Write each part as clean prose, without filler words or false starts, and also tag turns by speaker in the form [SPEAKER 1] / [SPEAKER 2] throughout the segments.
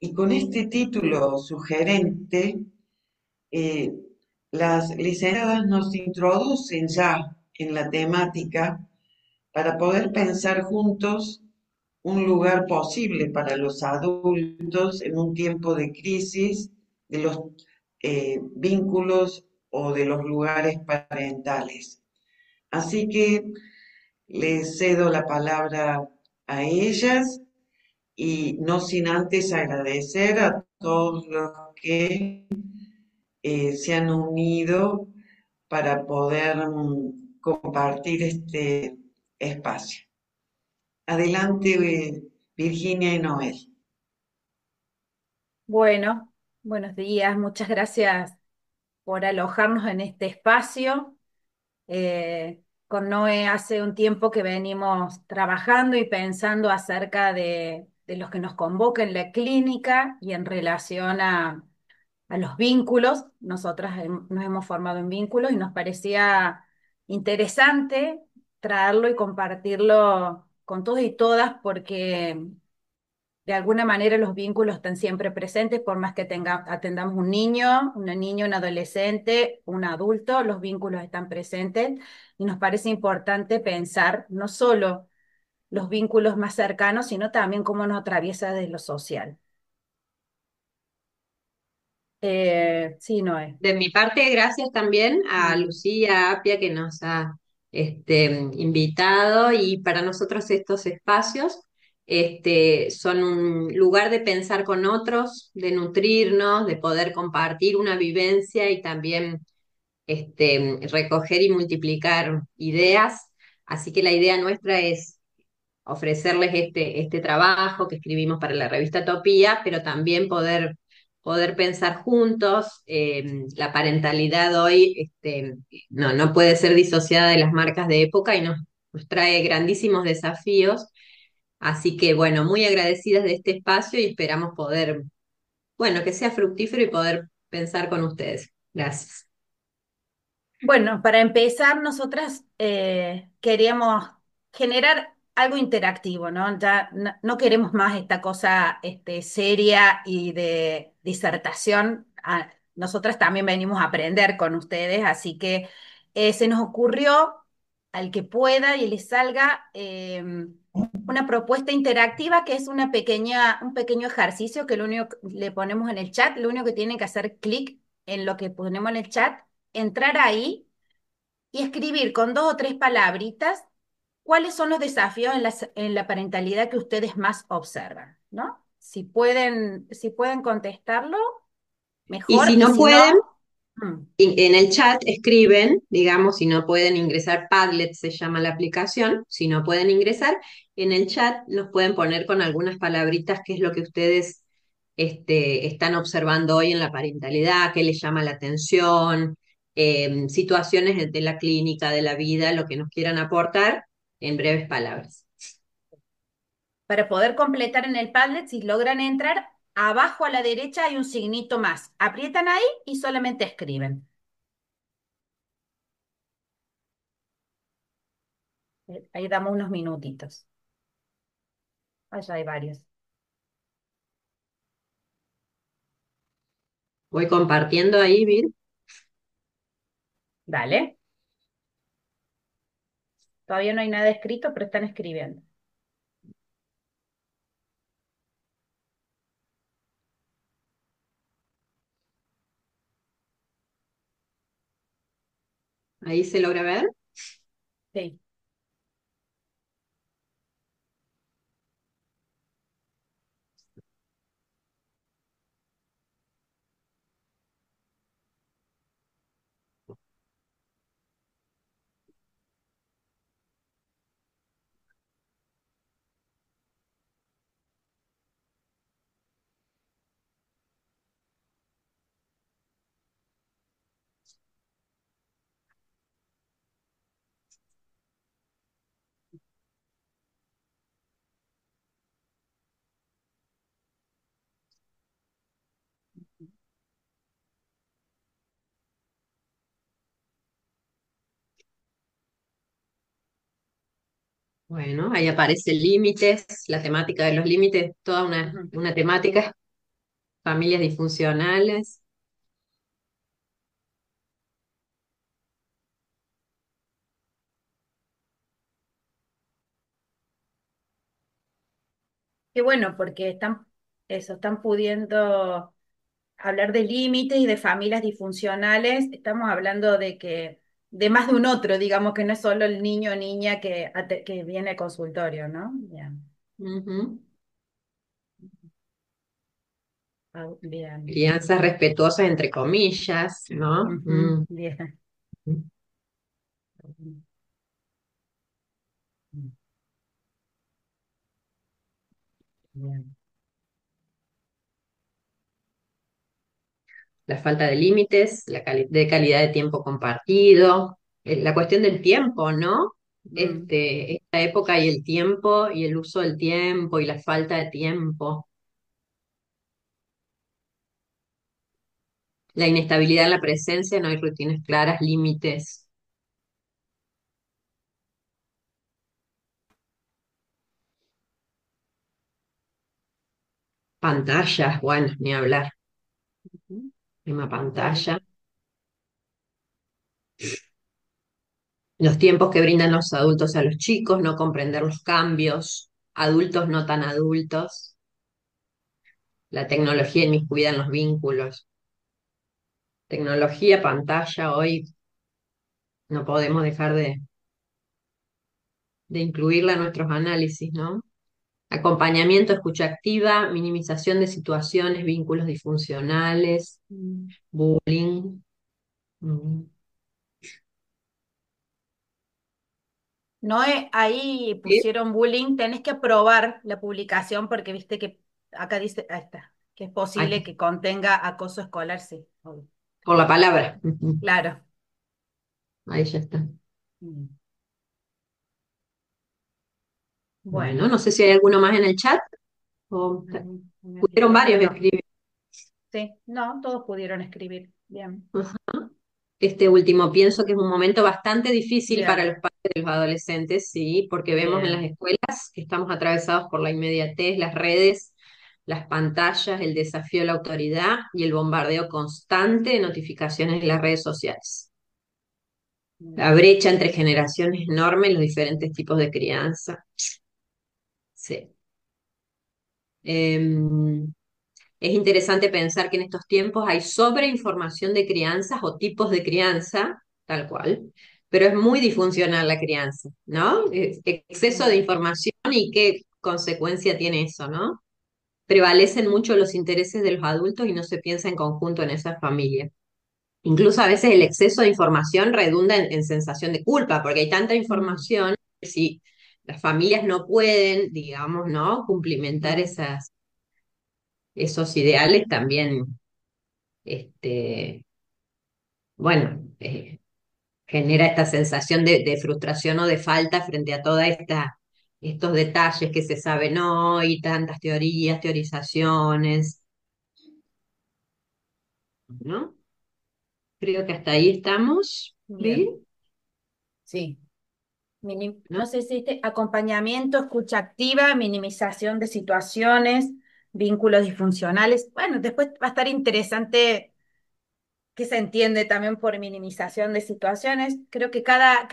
[SPEAKER 1] Y con este título sugerente, eh, las licenciadas nos introducen ya en la temática para poder pensar juntos un lugar posible para los adultos en un tiempo de crisis de los vínculos o de los lugares parentales. Así que les cedo la palabra a ellas y no sin antes agradecer a todos los que se han unido para poder compartir este espacio. Adelante, Virginia y Noel.
[SPEAKER 2] Bueno, buenos días, muchas gracias por alojarnos en este espacio. Con Noé hace un tiempo que venimos trabajando y pensando acerca de los que nos convoca en la clínica y en relación a los vínculos. Nosotras nos hemos formado en vínculos y nos parecía interesante traerlo y compartirlo con todos y todas porque de alguna manera los vínculos están siempre presentes, por más que atendamos un niño, una niña, un adolescente, un adulto, los vínculos están presentes y nos parece importante pensar no solo los vínculos más cercanos, sino también cómo nos atraviesa desde lo social. Sí, Noé.
[SPEAKER 3] De mi parte, gracias también a
[SPEAKER 2] Mm.
[SPEAKER 3] Lucía Apia que nos ha invitado y para nosotros estos espacios son un lugar de pensar con otros, de nutrirnos, de poder compartir una vivencia y también recoger y multiplicar ideas. Así que la idea nuestra es ofrecerles este trabajo que escribimos para la revista Topía, pero también poder pensar juntos. La parentalidad hoy no puede ser disociada de las marcas de época y nos trae grandísimos desafíos. Así que, bueno, muy agradecidas de este espacio y esperamos poder, bueno, que sea fructífero y poder pensar con ustedes. Gracias.
[SPEAKER 2] Bueno, para empezar, nosotras queríamos generar algo interactivo, ¿no? Ya no queremos más esta cosa seria y de disertación. Nosotras también venimos a aprender con ustedes, así que se nos ocurrió al que pueda y le salga una propuesta interactiva que es un pequeño ejercicio que lo único que le ponemos en el chat, lo único que tienen que hacer clic en lo que ponemos en el chat, entrar ahí y escribir con dos o tres palabritas cuáles son los desafíos en la parentalidad que ustedes más observan, ¿no? Si pueden contestarlo,
[SPEAKER 3] Y
[SPEAKER 2] mejor,
[SPEAKER 3] si
[SPEAKER 2] y
[SPEAKER 3] no
[SPEAKER 2] si no,
[SPEAKER 3] pueden,
[SPEAKER 2] mm,
[SPEAKER 3] en el chat escriben, digamos, si no pueden ingresar, Padlet se llama la aplicación, si no pueden ingresar, en el chat nos pueden poner con algunas palabritas qué es lo que ustedes están observando hoy en la parentalidad, qué les llama la atención, situaciones de la clínica, de la vida, lo que nos quieran aportar en breves palabras.
[SPEAKER 2] para poder completar en el Padlet, si logran entrar, abajo a la derecha hay un signito más. Aprietan ahí y solamente escriben. Ahí damos unos minutitos. Allá hay varios.
[SPEAKER 3] Voy compartiendo ahí, Vir.
[SPEAKER 2] Dale. Todavía no hay nada escrito, pero están escribiendo.
[SPEAKER 3] Ahí se logra ver.
[SPEAKER 2] Sí.
[SPEAKER 3] Bueno, ahí aparece límites, la temática de los límites, toda
[SPEAKER 2] Ujú.
[SPEAKER 3] una temática. familias disfuncionales.
[SPEAKER 2] Qué bueno, porque están pudiendo hablar de límites y de familias disfuncionales. Estamos hablando de más de un otro, digamos, que no es solo el niño o niña que viene al consultorio, ¿no? Bien.
[SPEAKER 3] Ujú.
[SPEAKER 2] Bien.
[SPEAKER 3] Crianzas respetuosas, entre comillas, ¿no?
[SPEAKER 2] Ujú, bien. Bien.
[SPEAKER 3] La falta de límites, de calidad de tiempo compartido, la cuestión del tiempo, ¿no?
[SPEAKER 2] Mm.
[SPEAKER 3] Esta época y el tiempo y el uso del tiempo y la falta de tiempo, la inestabilidad en la presencia, no hay rutinas claras, límites, pantallas, bueno, ni hablar,
[SPEAKER 2] Ujú.
[SPEAKER 3] una
[SPEAKER 2] Pantalla.
[SPEAKER 3] pantalla. Los tiempos que brindan los adultos a los chicos, no comprender los cambios, adultos no tan adultos, la tecnología inmiscuida en los vínculos. Tecnología, pantalla, hoy no podemos dejar de incluirla en nuestros análisis, ¿no? Acompañamiento, escucha activa, minimización de situaciones, vínculos disfuncionales,
[SPEAKER 2] Mm.
[SPEAKER 3] bullying. Mm.
[SPEAKER 2] No, ahí
[SPEAKER 3] ¿Sí?
[SPEAKER 2] pusieron bullying, tenés que aprobar la publicación porque viste que acá dice, ahí está, que es posible
[SPEAKER 3] Ay,
[SPEAKER 2] que contenga acoso escolar, sí, obvio.
[SPEAKER 3] por la palabra. Ujú.
[SPEAKER 2] Claro.
[SPEAKER 3] Ahí ya está.
[SPEAKER 2] Mm.
[SPEAKER 3] Bueno,
[SPEAKER 2] Bueno,
[SPEAKER 3] no sé si hay alguno más en el chat. O, pudieron
[SPEAKER 2] este
[SPEAKER 3] varios
[SPEAKER 2] no,
[SPEAKER 3] escribir.
[SPEAKER 2] sí, no, todos pudieron escribir. Bien,
[SPEAKER 3] Este último, pienso que es un momento bastante difícil para
[SPEAKER 2] bien,
[SPEAKER 3] los padres de los adolescentes, sí, porque vemos en las
[SPEAKER 2] bien.
[SPEAKER 3] escuelas que estamos atravesados por la inmediatez, las redes, las pantallas, el desafío a la autoridad y el bombardeo constante de notificaciones en las redes sociales. La
[SPEAKER 2] Bien.
[SPEAKER 3] brecha entre generaciones es enorme en los diferentes tipos de crianza. Sí. Em, Es interesante pensar que en estos tiempos hay sobreinformación de crianzas o tipos de crianza, tal cual, pero es muy disfuncional la crianza, ¿no? Exceso de
[SPEAKER 2] Mm,
[SPEAKER 3] información y qué consecuencia tiene eso, ¿no? Prevalecen mucho los intereses de los adultos y no se piensa en conjunto en esa familia. Incluso a veces el exceso de información redunda en sensación de culpa, porque hay tanta
[SPEAKER 2] mm,
[SPEAKER 3] información que si las familias no pueden, digamos, ¿no? Cumplimentar
[SPEAKER 2] mm.
[SPEAKER 3] esos ideales también este, bueno, genera esta sensación de frustración o de falta frente a toda estos detalles que se saben hoy, tantas teorías, teorizaciones, ¿no? Creo que hasta ahí estamos,
[SPEAKER 2] Bien,
[SPEAKER 3] ¿sí?
[SPEAKER 2] sí.
[SPEAKER 3] ¿No?
[SPEAKER 2] No sé si este acompañamiento, escucha activa, minimización de situaciones, vínculos disfuncionales. Bueno, después va a estar interesante que se entiende también por minimización de situaciones. Creo que cada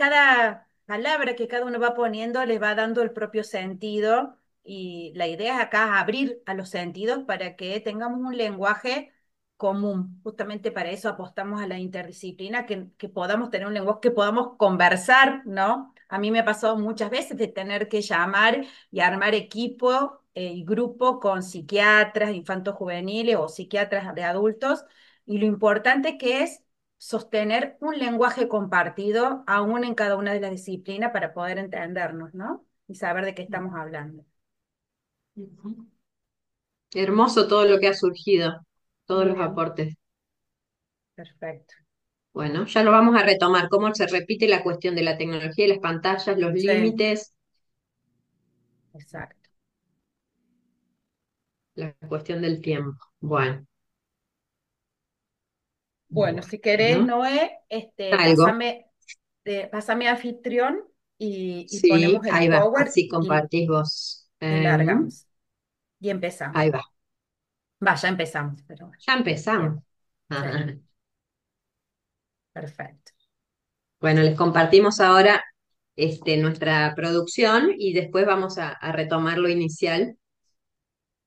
[SPEAKER 2] palabra que cada uno va poniendo le va dando el propio sentido y la idea es acá abrir a los sentidos para que tengamos un lenguaje común. Justamente para eso apostamos a la interdisciplina, que podamos tener un lenguaje, que podamos conversar, ¿no? A mí me ha pasado muchas veces de tener que llamar y armar equipo y grupo con psiquiatras infantos juveniles o psiquiatras de adultos y lo importante que es sostener un lenguaje compartido aún en cada una de las disciplinas para poder entendernos, ¿no? Y saber de qué estamos hablando.
[SPEAKER 3] Ujú. Hermoso todo lo que ha surgido, todos
[SPEAKER 2] Muy
[SPEAKER 3] los
[SPEAKER 2] bien,
[SPEAKER 3] aportes.
[SPEAKER 2] perfecto.
[SPEAKER 3] Bueno, ya lo vamos a retomar, cómo se repite la cuestión de la tecnología y las pantallas, los
[SPEAKER 2] Sí,
[SPEAKER 3] límites,
[SPEAKER 2] exacto.
[SPEAKER 3] la cuestión del tiempo. Bueno,
[SPEAKER 2] Bueno, si querés,
[SPEAKER 3] bueno,
[SPEAKER 2] Noé,
[SPEAKER 3] algo.
[SPEAKER 2] pásame a anfitrión y
[SPEAKER 3] Sí,
[SPEAKER 2] ponemos el
[SPEAKER 3] ahí va,
[SPEAKER 2] power
[SPEAKER 3] así compartís vos.
[SPEAKER 2] y largamos. Y
[SPEAKER 3] Ahí
[SPEAKER 2] empezamos.
[SPEAKER 3] va.
[SPEAKER 2] Va, ya empezamos, pero bueno.
[SPEAKER 3] Ya
[SPEAKER 2] Bien,
[SPEAKER 3] empezamos.
[SPEAKER 2] sí,
[SPEAKER 3] Ajá.
[SPEAKER 2] perfecto.
[SPEAKER 3] Bueno, les compartimos ahora nuestra producción y después vamos a retomar lo inicial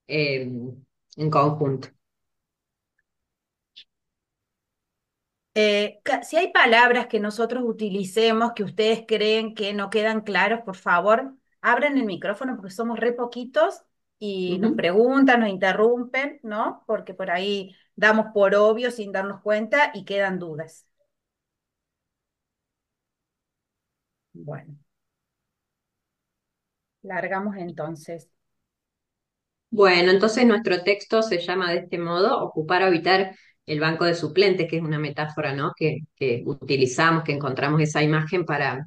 [SPEAKER 3] eh, en conjunto.
[SPEAKER 2] Si hay palabras que nosotros utilicemos que ustedes creen que no quedan claros, por favor, abran el micrófono porque somos re poquitos y nos
[SPEAKER 3] Ujú.
[SPEAKER 2] preguntan, nos interrumpen, ¿no? Porque por ahí damos por obvio sin darnos cuenta y quedan dudas. Bueno, largamos entonces.
[SPEAKER 3] Bueno, entonces nuestro texto se llama de este modo, ocupar o habitar el banco de suplentes, que es una metáfora, ¿no? Que utilizamos, que encontramos esa imagen para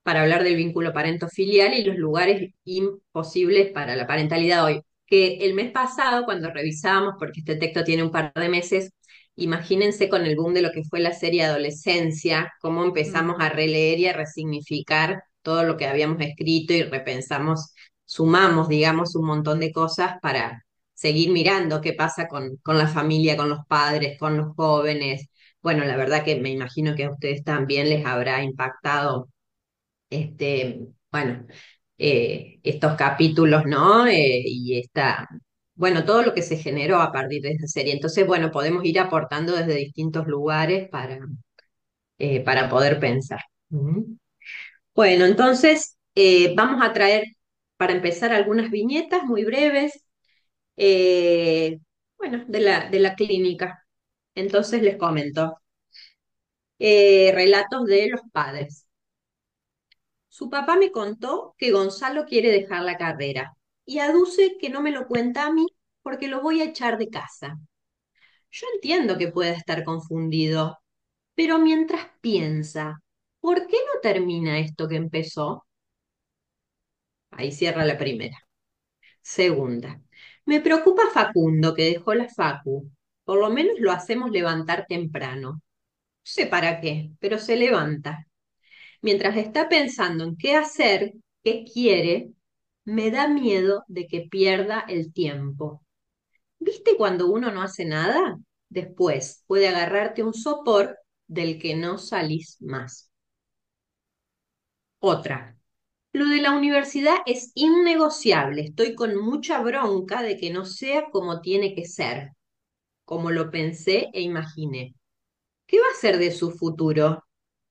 [SPEAKER 3] hablar del vínculo parento-filial y los lugares imposibles para la parentalidad hoy. Que el mes pasado, cuando revisábamos, porque este texto tiene un par de meses, imagínense con el boom de lo que fue la serie Adolescencia, cómo empezamos
[SPEAKER 2] Mm,
[SPEAKER 3] a releer y a resignificar todo lo que habíamos escrito y repensamos, sumamos, digamos, un montón de cosas para seguir mirando qué pasa con la familia, con los padres, con los jóvenes. Bueno, la verdad que me imagino que a ustedes también les habrá impactado bueno, estos capítulos, ¿no? Y bueno, todo lo que se generó a partir de esa serie. Entonces, bueno, podemos ir aportando desde distintos lugares para poder pensar. Ujú. Bueno, entonces, vamos a traer, para empezar, algunas viñetas muy breves, bueno, de la clínica. Entonces, les comento. Relatos de los padres. Su papá me contó que Gonzalo quiere dejar la carrera y aduce que no me lo cuenta a mí porque lo voy a echar de casa. Yo entiendo que pueda estar confundido, pero mientras piensa, ¿por qué no termina esto que empezó? Ahí cierra la primera. Segunda, me preocupa Facundo que dejó la facu. Por lo menos lo hacemos levantar temprano. No sé para qué, pero se levanta. Mientras está pensando en qué hacer, qué quiere, me da miedo de que pierda el tiempo. ¿Viste cuando uno no hace nada? Después puede agarrarte un sopor del que no salís más. Otra. Lo de la universidad es innegociable. Estoy con mucha bronca de que no sea como tiene que ser, como lo pensé e imaginé. ¿Qué va a ser de su futuro?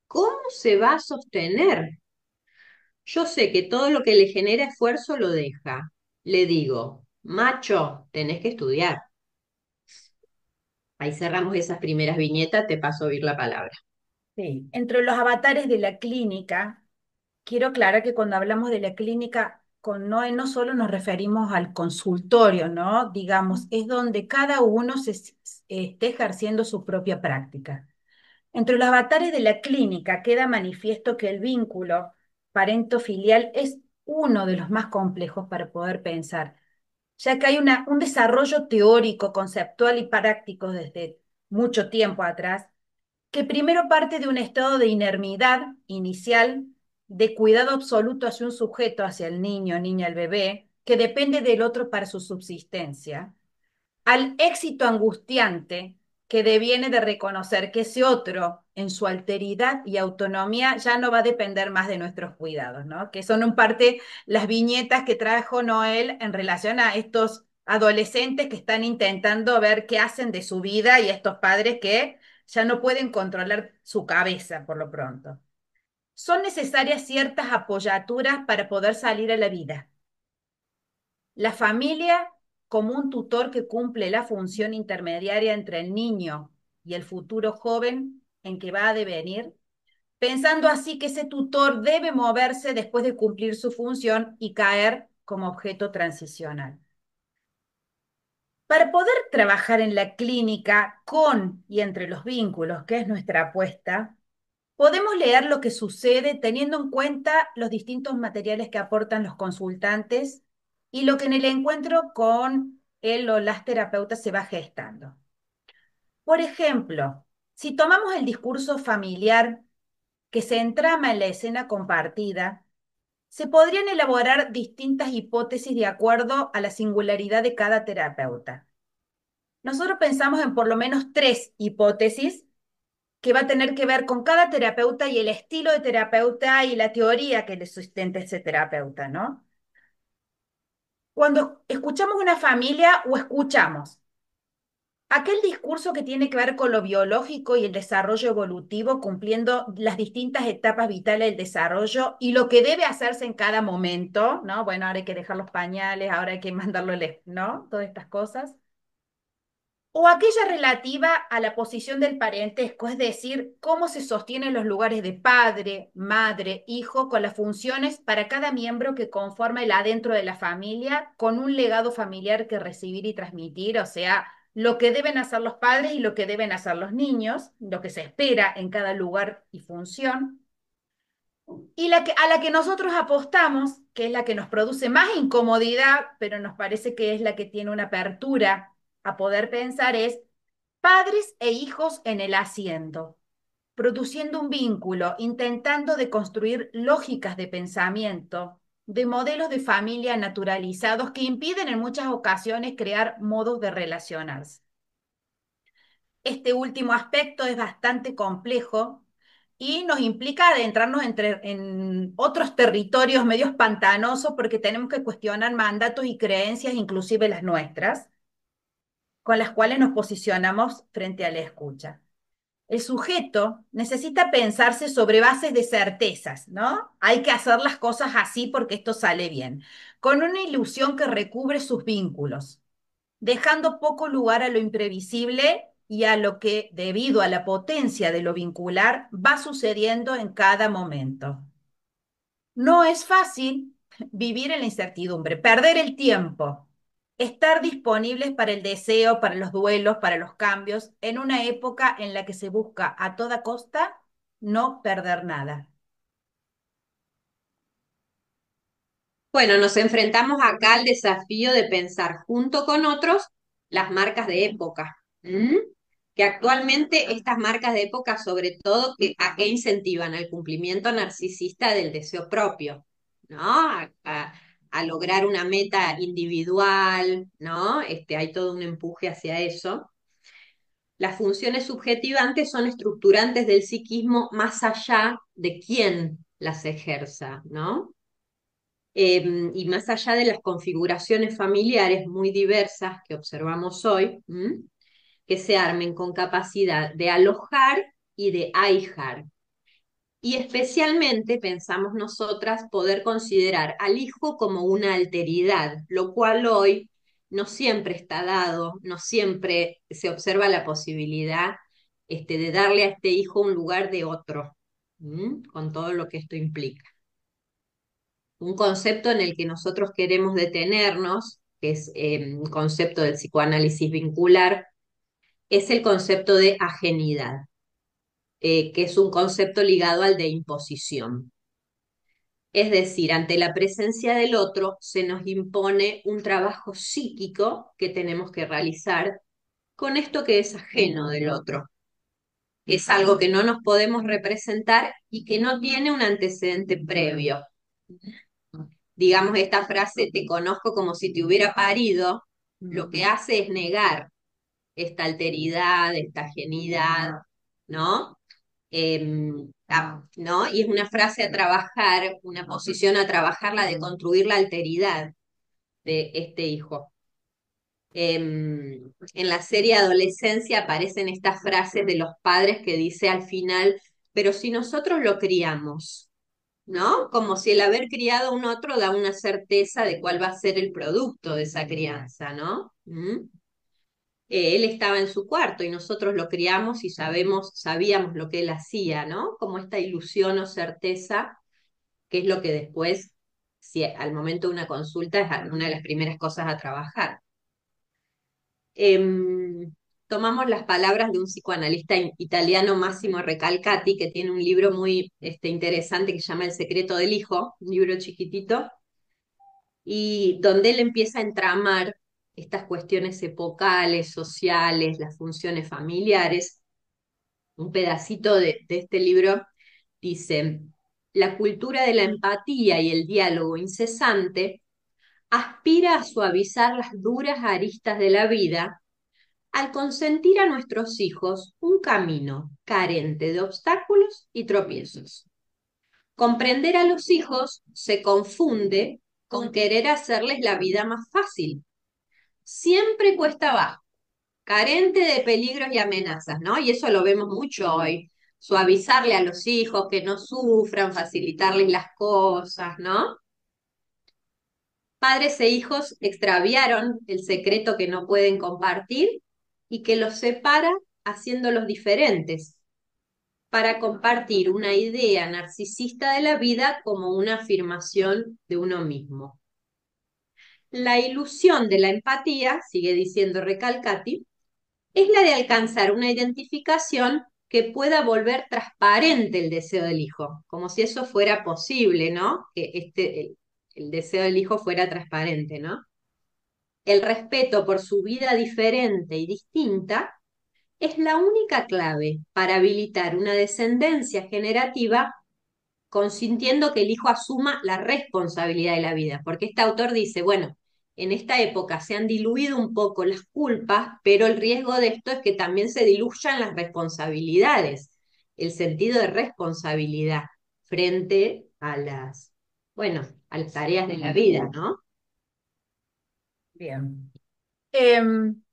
[SPEAKER 3] ¿Cómo se va a sostener? Yo sé que todo lo que le genera esfuerzo lo deja. Le digo, macho, tenés que estudiar. Ahí cerramos esas primeras viñetas, te paso a oír la palabra.
[SPEAKER 2] Sí, entre los avatares de la clínica, quiero aclarar que cuando hablamos de la clínica con Noé no solo nos referimos al consultorio, ¿no? Digamos, es donde cada uno esté ejerciendo su propia práctica. Entre los avatares de la clínica queda manifiesto que el vínculo parento-filial es uno de los más complejos para poder pensar, ya que hay un desarrollo teórico, conceptual y práctico desde mucho tiempo atrás que primero parte de un estado de inermidad inicial, de cuidado absoluto hacia un sujeto, hacia el niño, niña, el bebé, que depende del otro para su subsistencia, al éxito angustiante que deviene de reconocer que ese otro, en su alteridad y autonomía, ya no va a depender más de nuestros cuidados, ¿no? Que son en parte las viñetas que trajo Noel en relación a estos adolescentes que están intentando ver qué hacen de su vida y estos padres que ya no pueden controlar su cabeza por lo pronto. Son necesarias ciertas apoyaturas para poder salir a la vida. La familia como un tutor que cumple la función intermediaria entre el niño y el futuro joven en que va a devenir, pensando así que ese tutor debe moverse después de cumplir su función y caer como objeto transicional. Para poder trabajar en la clínica con y entre los vínculos, que es nuestra apuesta, podemos leer lo que sucede teniendo en cuenta los distintos materiales que aportan los consultantes y lo que en el encuentro con él o las terapeutas se va gestando. Por ejemplo, si tomamos el discurso familiar que se entrama en la escena compartida, se podrían elaborar distintas hipótesis de acuerdo a la singularidad de cada terapeuta. nosotros pensamos en por lo menos tres hipótesis que va a tener que ver con cada terapeuta y el estilo de terapeuta y la teoría que le sustenta ese terapeuta, ¿no? Cuando escuchamos una familia o escuchamos aquel discurso que tiene que ver con lo biológico y el desarrollo evolutivo, cumpliendo las distintas etapas vitales del desarrollo y lo que debe hacerse en cada momento, ¿no? Bueno, ahora hay que dejar los pañales, ahora hay que mandarlo, ¿no? Todas estas cosas. O aquella relativa a la posición del parentesco, es decir, cómo se sostienen los lugares de padre, madre, hijo, con las funciones para cada miembro que conforma el adentro de la familia, con un legado familiar que recibir y transmitir, o sea, lo que deben hacer los padres y lo que deben hacer los niños, lo que se espera en cada lugar y función. Y a la que nosotros apostamos, que es la que nos produce más incomodidad, pero nos parece que es la que tiene una apertura a poder pensar, es padres e hijos en el asiento, produciendo un vínculo, intentando de construir lógicas de pensamiento, de modelos de familia naturalizados que impiden en muchas ocasiones crear modos de relacionarse. Este último aspecto es bastante complejo y nos implica adentrarnos en otros territorios medios pantanosos porque tenemos que cuestionar mandatos y creencias, inclusive las nuestras, con las cuales nos posicionamos frente a la escucha. El sujeto necesita pensarse sobre bases de certezas, ¿no? Hay que hacer las cosas así porque esto sale bien, con una ilusión que recubre sus vínculos, dejando poco lugar a lo imprevisible y a lo que, debido a la potencia de lo vincular, va sucediendo en cada momento. No es fácil vivir en la incertidumbre, perder el tiempo, estar disponibles para el deseo, para los duelos, para los cambios, en una época en la que se busca a toda costa no perder nada.
[SPEAKER 3] Bueno, nos enfrentamos acá al desafío de pensar junto con otros las marcas de época. ¿M? Que actualmente estas marcas de época, sobre todo, ¿a qué incentivan? Al cumplimiento narcisista del deseo propio, ¿no? A lograr una meta individual, ¿no? Hay todo un empuje hacia eso. Las funciones subjetivantes son estructurantes del psiquismo más allá de quién las ejerza, ¿no? Y más allá de las configuraciones familiares muy diversas que observamos hoy, que se armen con capacidad de alojar y de ahijar. Y especialmente pensamos nosotras poder considerar al hijo como una alteridad, lo cual hoy no siempre está dado, no siempre se observa la posibilidad de darle a este hijo un lugar de otro, con todo lo que esto implica. Un concepto en el que nosotros queremos detenernos, que es un concepto del psicoanálisis vincular, es el concepto de ajenidad, que es un concepto ligado al de imposición. Es decir, ante la presencia del otro se nos impone un trabajo psíquico que tenemos que realizar con esto que es ajeno del otro. Es algo que no nos podemos representar y que no tiene un antecedente previo. Digamos, esta frase, te conozco como si te hubiera parido, lo que hace es negar esta alteridad, esta ajenidad, ¿no? ¿No? Y es una frase a trabajar, una posición a trabajar, la de construir la alteridad de este hijo. En la serie Adolescencia aparecen estas frases de los padres que dice al final, pero si nosotros lo criamos, ¿no? Como si el haber criado a un otro da una certeza de cuál va a ser el producto de esa crianza, ¿no? Él estaba en su cuarto y nosotros lo criamos y sabíamos lo que él hacía, ¿no? Como esta ilusión o certeza, que es lo que después, si al momento de una consulta, es una de las primeras cosas a trabajar. Tomamos las palabras de un psicoanalista italiano, Massimo Recalcati, que tiene un libro muy interesante que se llama El secreto del hijo, un libro chiquitito, y donde él empieza a entramar estas cuestiones epocales, sociales, las funciones familiares. Un pedacito de este libro dice, la cultura de la empatía y el diálogo incesante aspira a suavizar las duras aristas de la vida al consentir a nuestros hijos un camino carente de obstáculos y tropiezos. Comprender a los hijos se confunde con querer hacerles la vida más fácil. Siempre cuesta abajo, carente de peligros y amenazas, ¿no? Y eso lo vemos mucho hoy. Suavizarle a los hijos, que no sufran, facilitarles las cosas, ¿no? Padres e hijos extraviaron el secreto que no pueden compartir y que los separa haciéndolos diferentes, para compartir una idea narcisista de la vida como una afirmación de uno mismo. La ilusión de la empatía, sigue diciendo Recalcati, es la de alcanzar una identificación que pueda volver transparente el deseo del hijo, como si eso fuera posible, ¿no? Que el deseo del hijo fuera transparente, ¿no? El respeto por su vida diferente y distinta es la única clave para habilitar una descendencia generativa, consintiendo que el hijo asuma la responsabilidad de la vida. Porque este autor dice, bueno, en esta época se han diluido un poco las culpas, pero el riesgo de esto es que también se diluyan las responsabilidades, el sentido de responsabilidad frente a bueno, a las tareas de la vida, ¿no?
[SPEAKER 2] Bien. Em,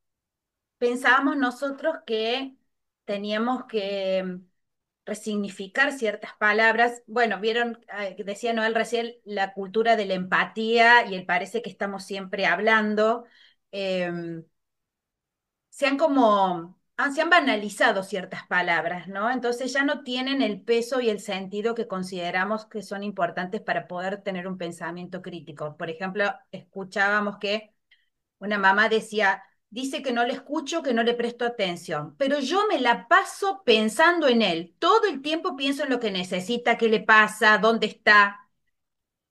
[SPEAKER 2] Pensábamos nosotros que teníamos que resignificar ciertas palabras. Bueno, vieron, decía Noel recién, la cultura de la empatía y el parece que estamos siempre hablando. em, se han banalizado ciertas palabras, ¿no? Entonces ya no tienen el peso y el sentido que consideramos que son importantes para poder tener un pensamiento crítico. Por ejemplo, escuchábamos que una mamá decía, dice que no le escucho, que no le presto atención, pero yo me la paso pensando en él. Todo el tiempo pienso en lo que necesita, qué le pasa, dónde está.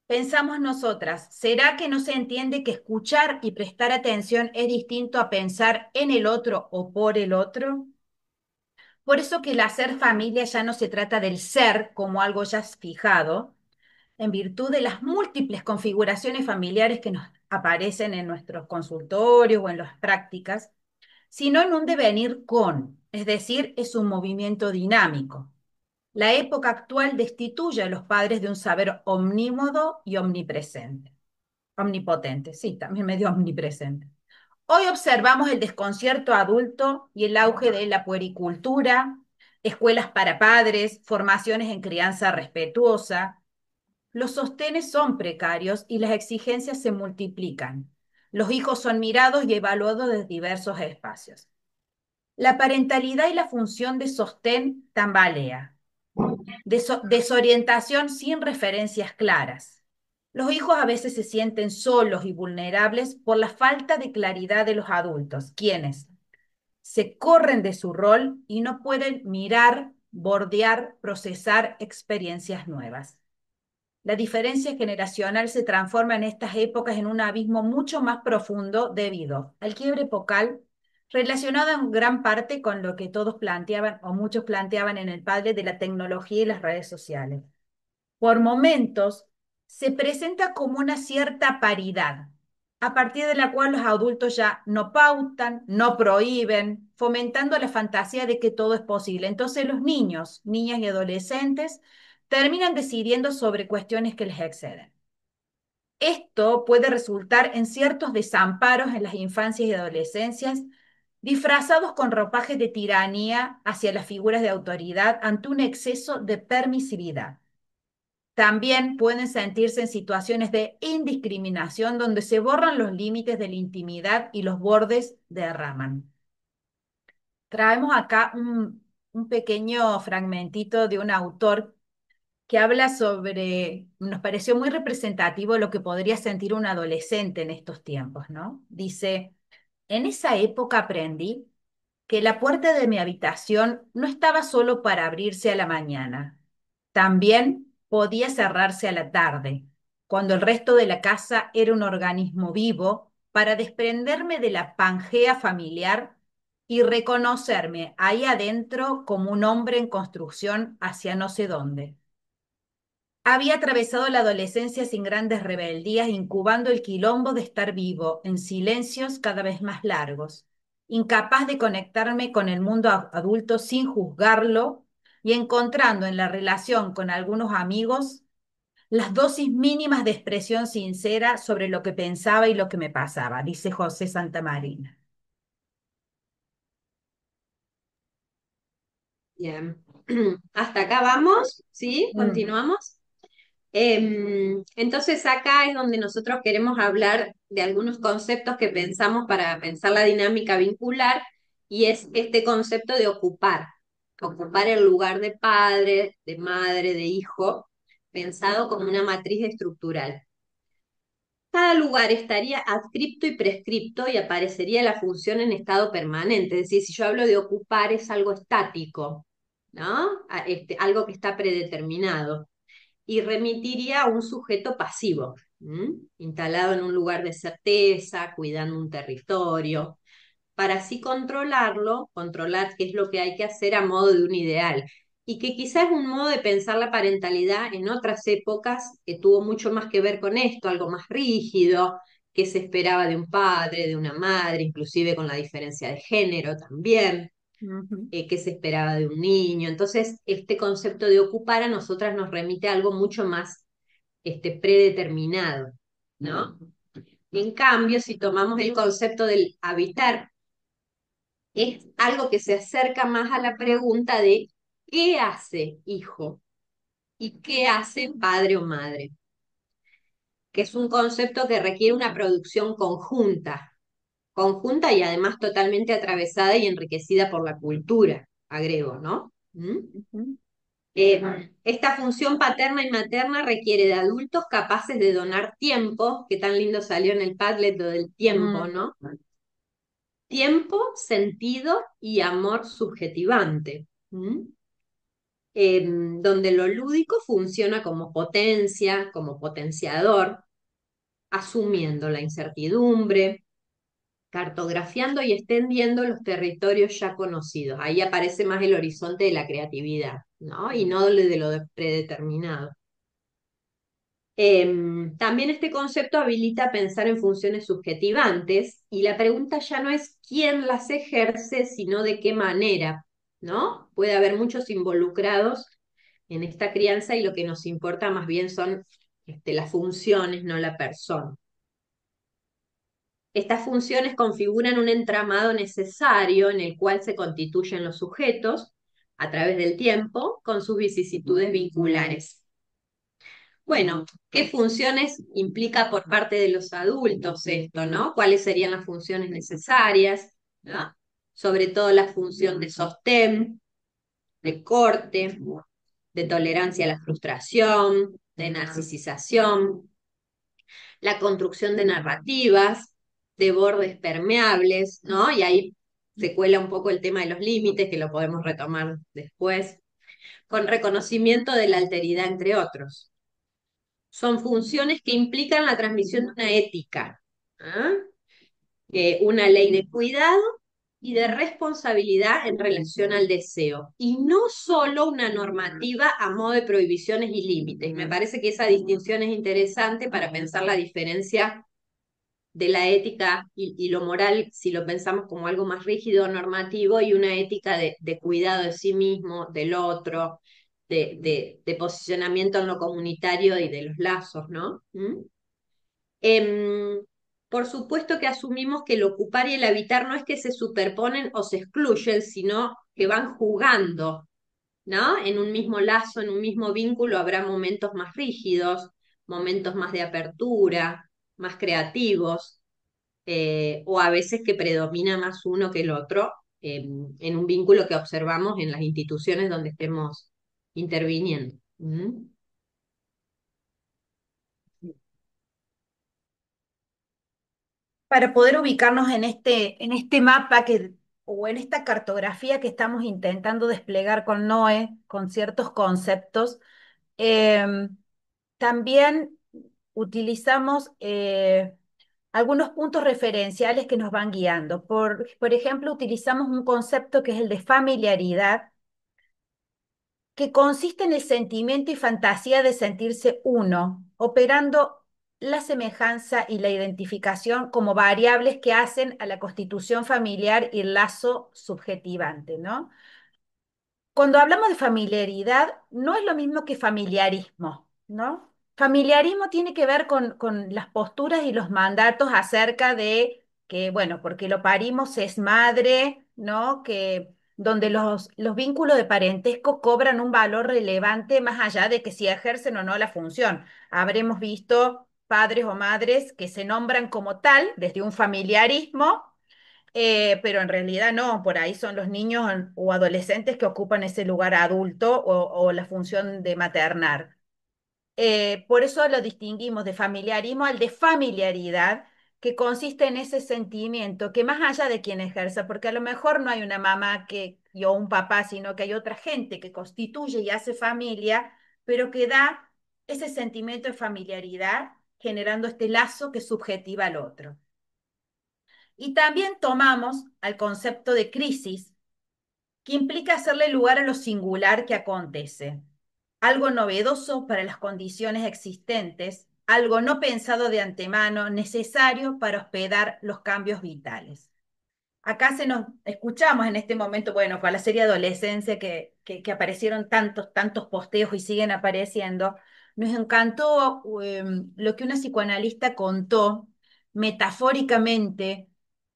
[SPEAKER 2] Pensamos nosotras, ¿será que no se entiende que escuchar y prestar atención es distinto a pensar en el otro o por el otro? Por eso que el hacer familia ya no se trata del ser como algo ya fijado, en virtud de las múltiples configuraciones familiares que nos aparecen en nuestros consultorios o en las prácticas, sino en un devenir con, es decir, es un movimiento dinámico. La época actual destituye a los padres de un saber omnímodo y omnipresente. Omnipotente, sí, también medio omnipresente. Hoy observamos el desconcierto adulto y el auge de la puericultura, escuelas para padres, formaciones en crianza respetuosa. Los sostenes son precarios y las exigencias se multiplican. Los hijos son mirados y evaluados desde diversos espacios. La parentalidad y la función de sostén tambalea. Desorientación sin referencias claras. Los hijos a veces se sienten solos y vulnerables por la falta de claridad de los adultos, quienes se corren de su rol y no pueden mirar, bordear, procesar experiencias nuevas. La diferencia generacional se transforma en estas épocas en un abismo mucho más profundo debido al quiebre epocal relacionado en gran parte con lo que todos planteaban o muchos planteaban en el padre de la tecnología y las redes sociales. Por momentos se presenta como una cierta paridad, a partir de la cual los adultos ya no pautan, no prohíben, fomentando la fantasía de que todo es posible. Entonces los niños, niñas y adolescentes terminan decidiendo sobre cuestiones que les exceden. Esto puede resultar en ciertos desamparos en las infancias y adolescencias, disfrazados con ropajes de tiranía hacia las figuras de autoridad ante un exceso de permisividad. También pueden sentirse en situaciones de indiscriminación donde se borran los límites de la intimidad y los bordes derraman. Traemos acá un pequeño fragmentito de un autor que habla sobre, nos pareció muy representativo lo que podría sentir un adolescente en estos tiempos, ¿no? Dice, en esa época aprendí que la puerta de mi habitación no estaba solo para abrirse a la mañana, también podía cerrarse a la tarde, cuando el resto de la casa era un organismo vivo, para desprenderme de la pangea familiar y reconocerme ahí adentro como un hombre en construcción hacia no sé dónde. Había atravesado la adolescencia sin grandes rebeldías, incubando el quilombo de estar vivo, en silencios cada vez más largos. incapaz de conectarme con el mundo adulto sin juzgarlo y encontrando en la relación con algunos amigos las dosis mínimas de expresión sincera sobre lo que pensaba y lo que me pasaba, dice José Santamarina.
[SPEAKER 3] Bien. Hasta acá vamos, ¿sí?
[SPEAKER 2] Mm,
[SPEAKER 3] Continuamos. Entonces acá es donde nosotros queremos hablar de algunos conceptos que pensamos para pensar la dinámica vincular y es este concepto de ocupar el lugar de padre, de madre, de hijo, pensado como una matriz estructural. Cada lugar estaría adscripto y prescripto y aparecería la función en estado permanente. Es decir, si yo hablo de ocupar es algo estático, ¿no? Algo que está predeterminado y remitiría a un sujeto pasivo, instalado en un lugar de certeza, cuidando un territorio, para así controlarlo, controlar qué es lo que hay que hacer a modo de un ideal. Y que quizás es un modo de pensar la parentalidad en otras épocas que tuvo mucho más que ver con esto, algo más rígido, que se esperaba de un padre, de una madre, inclusive con la diferencia de género también,
[SPEAKER 2] ujú,
[SPEAKER 3] que se esperaba de un niño. Entonces, este concepto de ocupar a nosotras nos remite a algo mucho más predeterminado, ¿no? En cambio, si tomamos el concepto del habitar, es algo que se acerca más a la pregunta de ¿qué hace hijo? ¿Y qué hace padre o madre? Que es un concepto que requiere una producción conjunta y además totalmente atravesada y enriquecida por la cultura, agrego, ¿no?
[SPEAKER 2] ujú,
[SPEAKER 3] Esta función paterna y materna requiere de adultos capaces de donar tiempo, que tan lindo salió en el Padlet lo del tiempo,
[SPEAKER 2] mm,
[SPEAKER 3] ¿no? Tiempo, sentido y amor subjetivante. ¿Mm? Donde lo lúdico funciona como potencia, como potenciador, asumiendo la incertidumbre, cartografiando y extendiendo los territorios ya conocidos. Ahí aparece más el horizonte de la creatividad, ¿no? Y no de lo predeterminado. También este concepto habilita a pensar en funciones subjetivantes y la pregunta ya no es quién las ejerce, sino de qué manera, ¿no? Puede haber muchos involucrados en esta crianza y lo que nos importa más bien son las funciones, no la persona. Estas funciones configuran un entramado necesario en el cual se constituyen los sujetos a través del tiempo con sus vicisitudes vinculares. Bueno, ¿qué funciones implica por parte de los adultos esto, no? ¿Cuáles serían las funciones necesarias? ¿No? Sobre todo la función de sostén, de corte, de tolerancia a la frustración, de narcisización, la construcción de narrativas, de bordes permeables, ¿no? Y ahí se cuela un poco el tema de los límites, que lo podemos retomar después, con reconocimiento de la alteridad, entre otros. Son funciones que implican la transmisión de una ética, ¿ah? Una ley de cuidado y de responsabilidad en relación al deseo, y no solo una normativa a modo de prohibiciones y límites. Me parece que esa distinción es interesante para pensar la diferencia de la ética y lo moral, si lo pensamos como algo más rígido, normativo, y una ética de cuidado de sí mismo, del otro, de posicionamiento en lo comunitario y de los lazos, ¿no? Em, por supuesto que asumimos que el ocupar y el habitar no es que se superponen o se excluyen, sino que van jugando, ¿no? En un mismo lazo, en un mismo vínculo, habrá momentos más rígidos, momentos más de apertura, más creativos, o a veces que predomina más uno que el otro, en un vínculo que observamos en las instituciones donde estemos interviniendo. ¿Mm?
[SPEAKER 2] para poder ubicarnos en este mapa o en esta cartografía que estamos intentando desplegar con Noé, con ciertos conceptos, em, también utilizamos algunos puntos referenciales que nos van guiando. Por ejemplo, utilizamos un concepto que es el de familiaridad, que consiste en el sentimiento y fantasía de sentirse uno, operando la semejanza y la identificación como variables que hacen a la constitución familiar y el lazo subjetivante, ¿no? Cuando hablamos de familiaridad, no es lo mismo que familiarismo, ¿no? Familiarismo tiene que ver con las posturas y los mandatos acerca de que, bueno, porque lo parimos es madre, ¿no? Que donde los vínculos de parentesco cobran un valor relevante más allá de que si ejercen o no la función. Habremos visto padres o madres que se nombran como tal desde un familiarismo, pero en realidad no, por ahí son los niños o adolescentes que ocupan ese lugar adulto o la función de maternar. Por eso lo distinguimos de familiarismo al de familiaridad, que consiste en ese sentimiento que más allá de quien ejerza, porque a lo mejor no hay una mamá o un papá, sino que hay otra gente que constituye y hace familia, pero que da ese sentimiento de familiaridad generando este lazo que subjetiva al otro. Y también tomamos al concepto de crisis, que implica hacerle lugar a lo singular que acontece, algo novedoso para las condiciones existentes, algo no pensado de antemano, necesario para hospedar los cambios vitales. Acá se nos escuchamos en este momento, bueno, con la serie Adolescencia que aparecieron tantos posteos y siguen apareciendo, nos encantó lo que una psicoanalista contó metafóricamente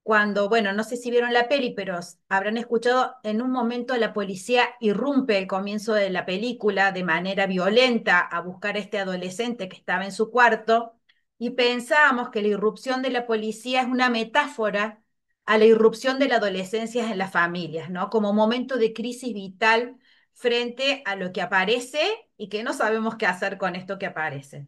[SPEAKER 2] cuando, bueno, no sé si vieron la peli, pero habrán escuchado, en un momento la policía irrumpe al comienzo de la película de manera violenta a buscar a este adolescente que estaba en su cuarto y pensábamos que la irrupción de la policía es una metáfora a la irrupción de la adolescencia en las familias, ¿no? Como momento de crisis vital frente a lo que aparece y que no sabemos qué hacer con esto que aparece.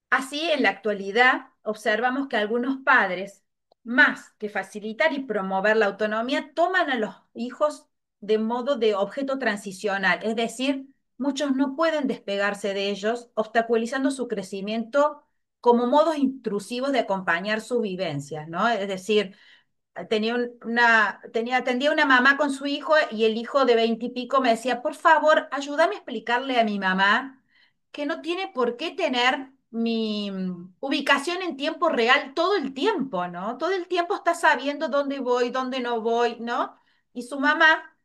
[SPEAKER 2] Así, en la actualidad, observamos que algunos padres, más que facilitar y promover la autonomía, toman a los hijos de modo de objeto transicional, es decir, muchos no pueden despegarse de ellos, obstaculizando su crecimiento como modos intrusivos de acompañar sus vivencias, ¿no? Es decir, atendía una mamá con su hijo y el hijo de 20 y pico me decía, por favor, ayúdame a explicarle a mi mamá que no tiene por qué tener mi ubicación en tiempo real todo el tiempo, ¿no? Todo el tiempo está sabiendo dónde voy, dónde no voy, ¿no? Y su mamá,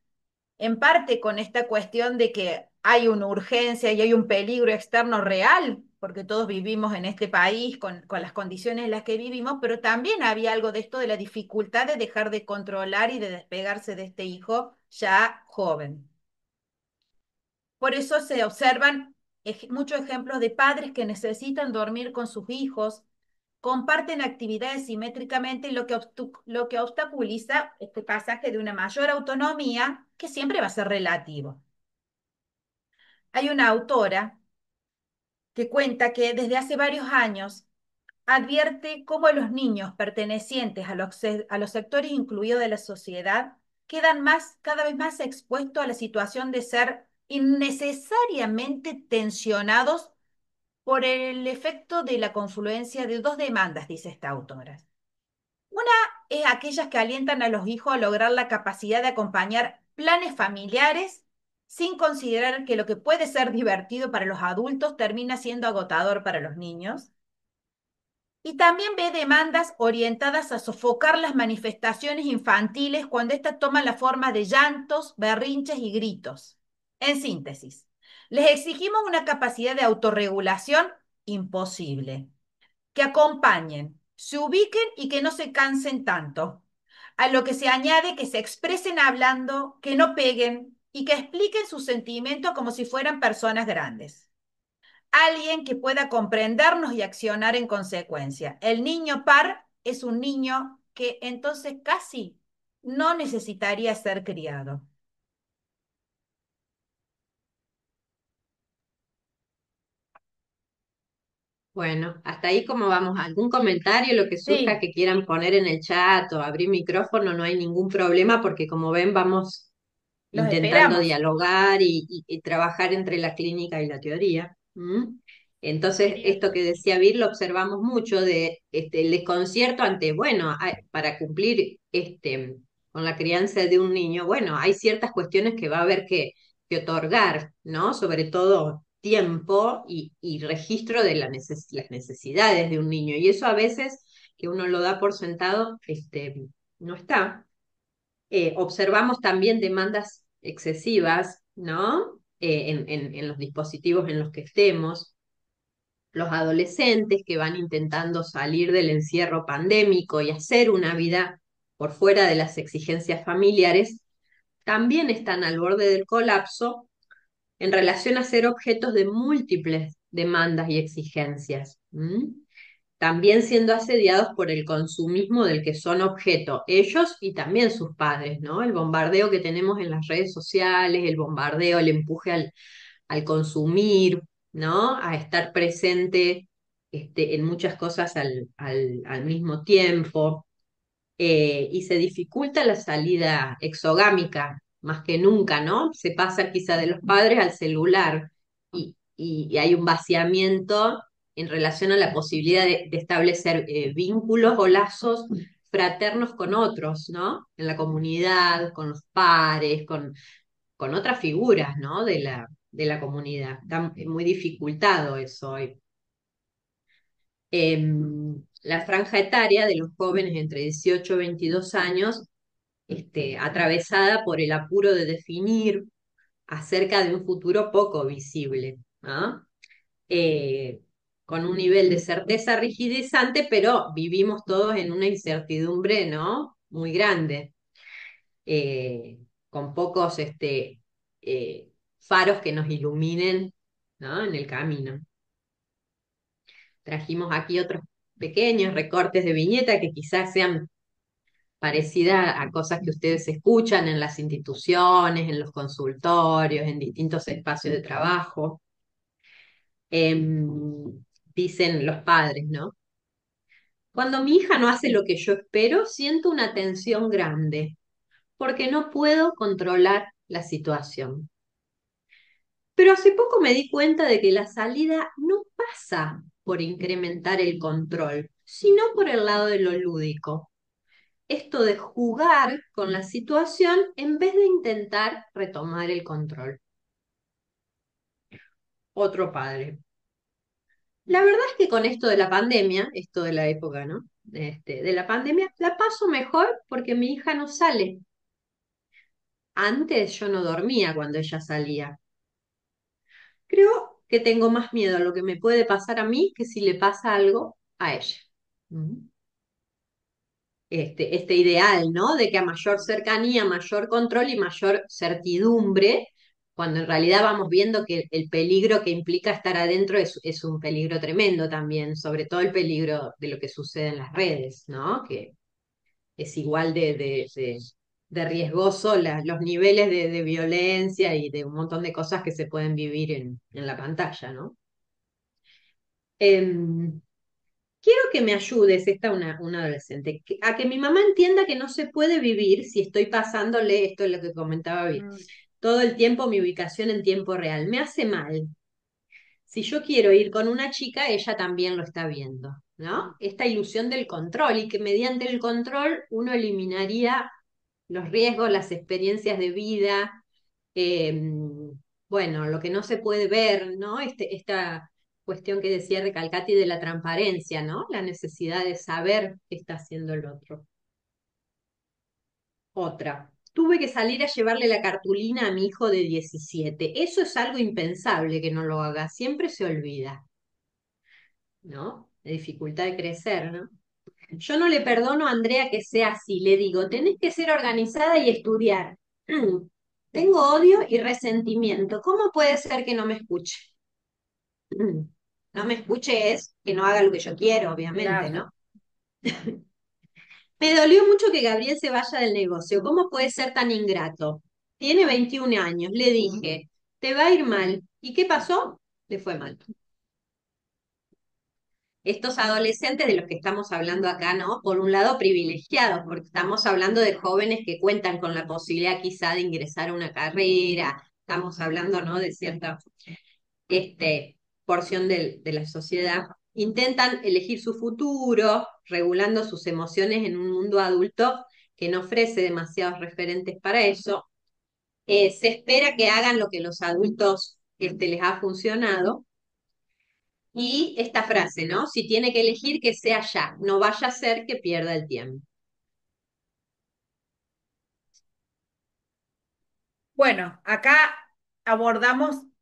[SPEAKER 2] en parte con esta cuestión de que hay una urgencia y hay un peligro externo real, porque todos vivimos en este país con las condiciones en las que vivimos, pero también había algo de esto de la dificultad de dejar de controlar y de despegarse de este hijo ya joven. Por eso se observan muchos ejemplos de padres que necesitan dormir con sus hijos, comparten actividades simétricamente, lo que obstaculiza este pasaje de una mayor autonomía que siempre va a ser relativo. Hay una autora que cuenta que desde hace varios años advierte cómo los niños pertenecientes a los sectores incluidos de la sociedad quedan cada vez más expuestos a la situación de ser innecesariamente tensionados por el efecto de la confluencia de dos demandas, dice esta autora. Una es aquellas que alientan a los hijos a lograr la capacidad de acompañar planes familiares sin considerar que lo que puede ser divertido para los adultos termina siendo agotador para los niños. Y también ve demandas orientadas a sofocar las manifestaciones infantiles cuando éstas toman la forma de llantos, berrinches y gritos. En síntesis, les exigimos una capacidad de autorregulación imposible, que acompañen, se ubiquen y que no se cansen tanto. A lo que se añade que se expresen hablando, que no peguen y que expliquen sus sentimientos como si fueran personas grandes. Alguien que pueda comprendernos y accionar en consecuencia. El niño par es un niño que entonces casi no necesitaría ser criado.
[SPEAKER 3] Bueno, hasta ahí cómo vamos. ¿Algún comentario, lo que surja
[SPEAKER 2] Sí,
[SPEAKER 3] que quieran poner en el chat o abrir micrófono? No hay ningún problema porque como ven vamos
[SPEAKER 2] los
[SPEAKER 3] intentando
[SPEAKER 2] esperamos.
[SPEAKER 3] dialogar y trabajar entre la clínica y la teoría. ¿Mm? Entonces,
[SPEAKER 2] Bien.
[SPEAKER 3] esto que decía Vir lo observamos mucho de el desconcierto ante, bueno, para cumplir con la crianza de un niño, bueno, hay ciertas cuestiones que va a haber que otorgar, ¿no? Sobre todo tiempo y registro de las necesidades de un niño. Y eso a veces, que uno lo da por sentado, no está. Observamos también demandas excesivas, ¿no? En los dispositivos en los que estemos. Los adolescentes que van intentando salir del encierro pandémico y hacer una vida por fuera de las exigencias familiares, también están al borde del colapso en relación a ser objetos de múltiples demandas y exigencias. También siendo asediados por el consumismo del que son objeto ellos y también sus padres, ¿no? El bombardeo que tenemos en las redes sociales, el bombardeo, el empuje al consumir, ¿no? A estar presente en muchas cosas al mismo tiempo. Y se dificulta la salida exogámica más que nunca, ¿no? Se pasa quizá de los padres al celular y hay un vaciamiento en relación a la posibilidad de establecer vínculos o lazos fraternos con otros, ¿no? En la comunidad, con los pares, con otras figuras, ¿no? De la comunidad. Está muy dificultado eso hoy. La franja etaria de los jóvenes entre 18 y 22 años, atravesada por el apuro de definir acerca de un futuro poco visible, ¿no? Eh, con un nivel de certeza rigidizante, pero vivimos todos en una incertidumbre, ¿no? Muy grande, eh, con pocos faros que nos iluminen, ¿no? En el camino. Trajimos aquí otros pequeños recortes de viñeta que quizás sean parecidas a cosas que ustedes escuchan en las instituciones, en los consultorios, en distintos espacios de trabajo. Dicen los padres, ¿no? Cuando mi hija no hace lo que yo espero, siento una tensión grande, porque no puedo controlar la situación. Pero hace poco me di cuenta de que la salida no pasa por incrementar el control, sino por el lado de lo lúdico. Esto de jugar con la situación en vez de intentar retomar el control. Otro padre. La verdad es que con esto de la pandemia, esto de la época, ¿no? De la pandemia, la paso mejor porque mi hija no sale. Antes yo no dormía cuando ella salía. Creo que tengo más miedo a lo que me puede pasar a mí que si le pasa algo a ella. Mm. Este ideal, ¿no? De que a mayor cercanía, mayor control y mayor certidumbre, cuando en realidad vamos viendo que el peligro que implica estar adentro es un peligro tremendo también, sobre todo el peligro de lo que sucede en las redes, ¿no? Que es igual de riesgoso los niveles de violencia y de un montón de cosas que se pueden vivir en la pantalla, ¿no? Em, Quiero que me ayudes, una adolescente, a que mi mamá entienda que no se puede vivir si estoy pasándole, esto es lo que comentaba bien,
[SPEAKER 2] Mm,
[SPEAKER 3] todo el tiempo mi ubicación en tiempo real. Me hace mal. Si yo quiero ir con una chica, ella también lo está viendo, ¿no?
[SPEAKER 2] mm,
[SPEAKER 3] Esta ilusión del control y que mediante el control uno eliminaría los riesgos, las experiencias de vida, eh, bueno, lo que no se puede ver, ¿no? Esta cuestión que decía Recalcati de la transparencia, ¿no? La necesidad de saber qué está haciendo el otro. Otra. Tuve que salir a llevarle la cartulina a mi hijo de 17. Eso es algo impensable que no lo haga, siempre se olvida, ¿no? La dificultad de crecer, ¿no? Yo no le perdono a Andrea que sea así, le digo, tenés que ser organizada y estudiar. Tengo odio y resentimiento. ¿Cómo puede ser que no me escuche? No me escuche es que no haga lo que yo quiero, obviamente,
[SPEAKER 2] claro.
[SPEAKER 3] ¿no? Me dolió mucho que Gabriel se vaya del negocio. ¿Cómo puede ser tan ingrato? Tiene 21 años, le dije, te va a ir mal. ¿Y qué pasó? Le fue mal. Estos adolescentes de los que estamos hablando acá, ¿no? Por un lado, privilegiados, porque estamos hablando de jóvenes que cuentan con la posibilidad quizá de ingresar a una carrera, estamos hablando, ¿no? De cierta porción de la sociedad. Intentan elegir su futuro, regulando sus emociones en un mundo adulto que no ofrece demasiados referentes para eso. Se espera que hagan lo que los adultos les ha funcionado. Y esta frase, ¿no? Si tiene que elegir, que sea ya, no vaya a ser que pierda el tiempo.
[SPEAKER 2] Bueno, acá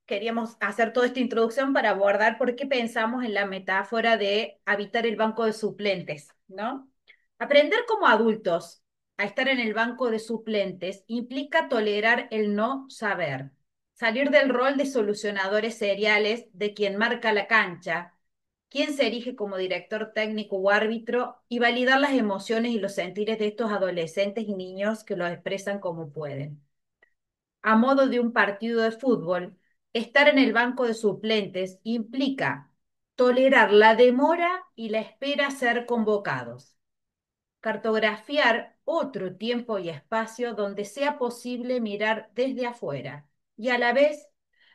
[SPEAKER 2] queríamos hacer toda esta introducción para abordar por qué pensamos en la metáfora de habitar el banco de suplentes, ¿no? Aprender como adultos a estar en el banco de suplentes implica tolerar el no saber, salir del rol de solucionadores seriales de quien marca la cancha, quien se erige como director técnico o árbitro y validar las emociones y los sentires de estos adolescentes y niños que los expresan como pueden. A modo de un partido de fútbol, estar en el banco de suplentes implica tolerar la demora y la espera a ser convocados, cartografiar otro tiempo y espacio donde sea posible mirar desde afuera y a la vez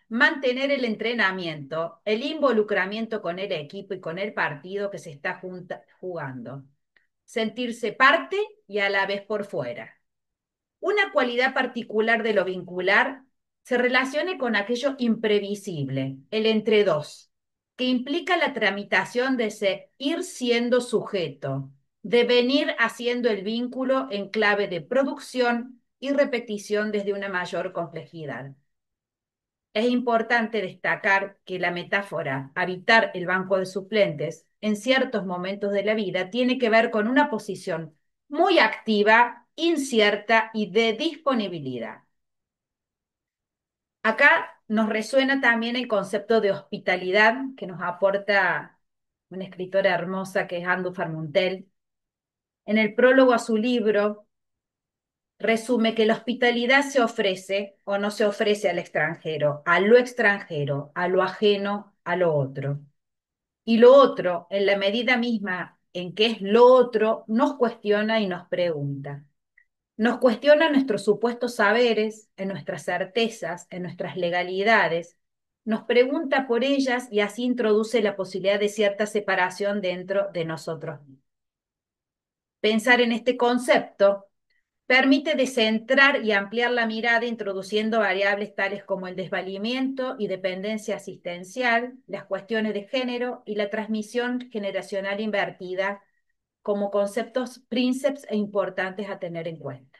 [SPEAKER 2] mantener el entrenamiento, el involucramiento con el equipo y con el partido que se está jugando, sentirse parte y a la vez por fuera. Una cualidad particular de lo vincular se relaciona con aquello imprevisible, el entre dos, que implica la tramitación de ir siendo sujeto, de venir haciendo el vínculo en clave de producción y repetición desde una mayor complejidad. Es importante destacar que la metáfora habitar el banco de suplentes en ciertos momentos de la vida tiene que ver con una posición muy activa, incierta y de disponibilidad. Acá nos resuena también el concepto de hospitalidad que nos aporta una escritora hermosa que es Andu Farmuntel. En el prólogo a su libro resume que la hospitalidad se ofrece o no se ofrece al extranjero, a lo ajeno, a lo otro. Y lo otro, en la medida misma en que es lo otro, nos cuestiona y nos pregunta. Nos cuestiona nuestros supuestos saberes, en nuestras certezas, en nuestras legalidades, nos pregunta por ellas y así introduce la posibilidad de cierta separación dentro de nosotros mismos. Pensar en este concepto permite descentrar y ampliar la mirada introduciendo variables tales como el desvalimiento y dependencia asistencial, las cuestiones de género y la transmisión generacional invertida como conceptos prínceps e importantes a tener en cuenta.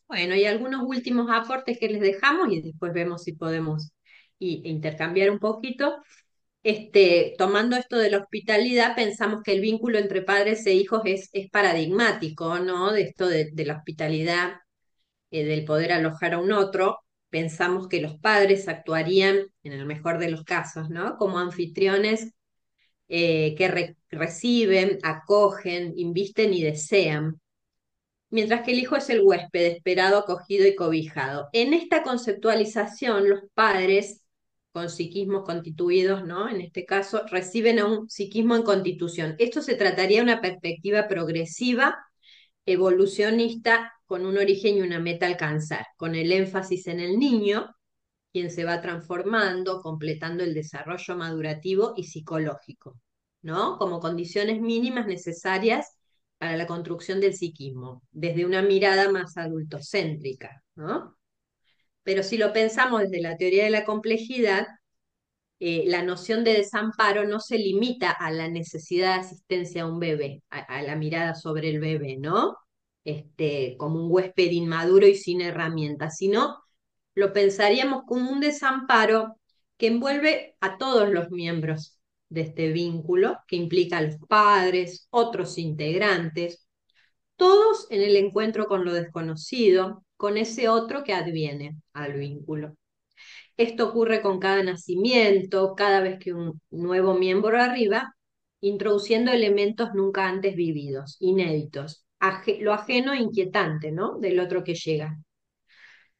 [SPEAKER 3] Bueno, y algunos últimos aportes que les dejamos y después vemos si podemos intercambiar un poquito. Tomando esto de la hospitalidad, pensamos que el vínculo entre padres e hijos es paradigmático, ¿no? De esto de la hospitalidad, del poder alojar a un otro. Pensamos que los padres actuarían, en el mejor de los casos, ¿no? Como anfitriones que reciben, acogen, invisten y desean, mientras que el hijo es el huésped esperado, acogido y cobijado. En esta conceptualización, los padres con psiquismos constituidos, ¿no? En este caso, reciben a un psiquismo en constitución. Esto se trataría de una perspectiva progresiva, evolucionista, con un origen y una meta a alcanzar, con el énfasis en el niño, quien se va transformando, completando el desarrollo madurativo y psicológico, ¿no? Como condiciones mínimas necesarias para la construcción del psiquismo, desde una mirada más adultocéntrica, ¿no? Pero si lo pensamos desde la teoría de la complejidad, la noción de desamparo no se limita a la necesidad de asistencia a un bebé, a la mirada sobre el bebé, ¿no? Como un huésped inmaduro y sin herramientas, sino lo pensaríamos como un desamparo que envuelve a todos los miembros de este vínculo, que implica a los padres, otros integrantes, todos en el encuentro con lo desconocido, con ese otro que adviene al vínculo. Esto ocurre con cada nacimiento, cada vez que un nuevo miembro arriba, introduciendo elementos nunca antes vividos, inéditos, lo ajeno e inquietante, ¿no? Del otro que llega.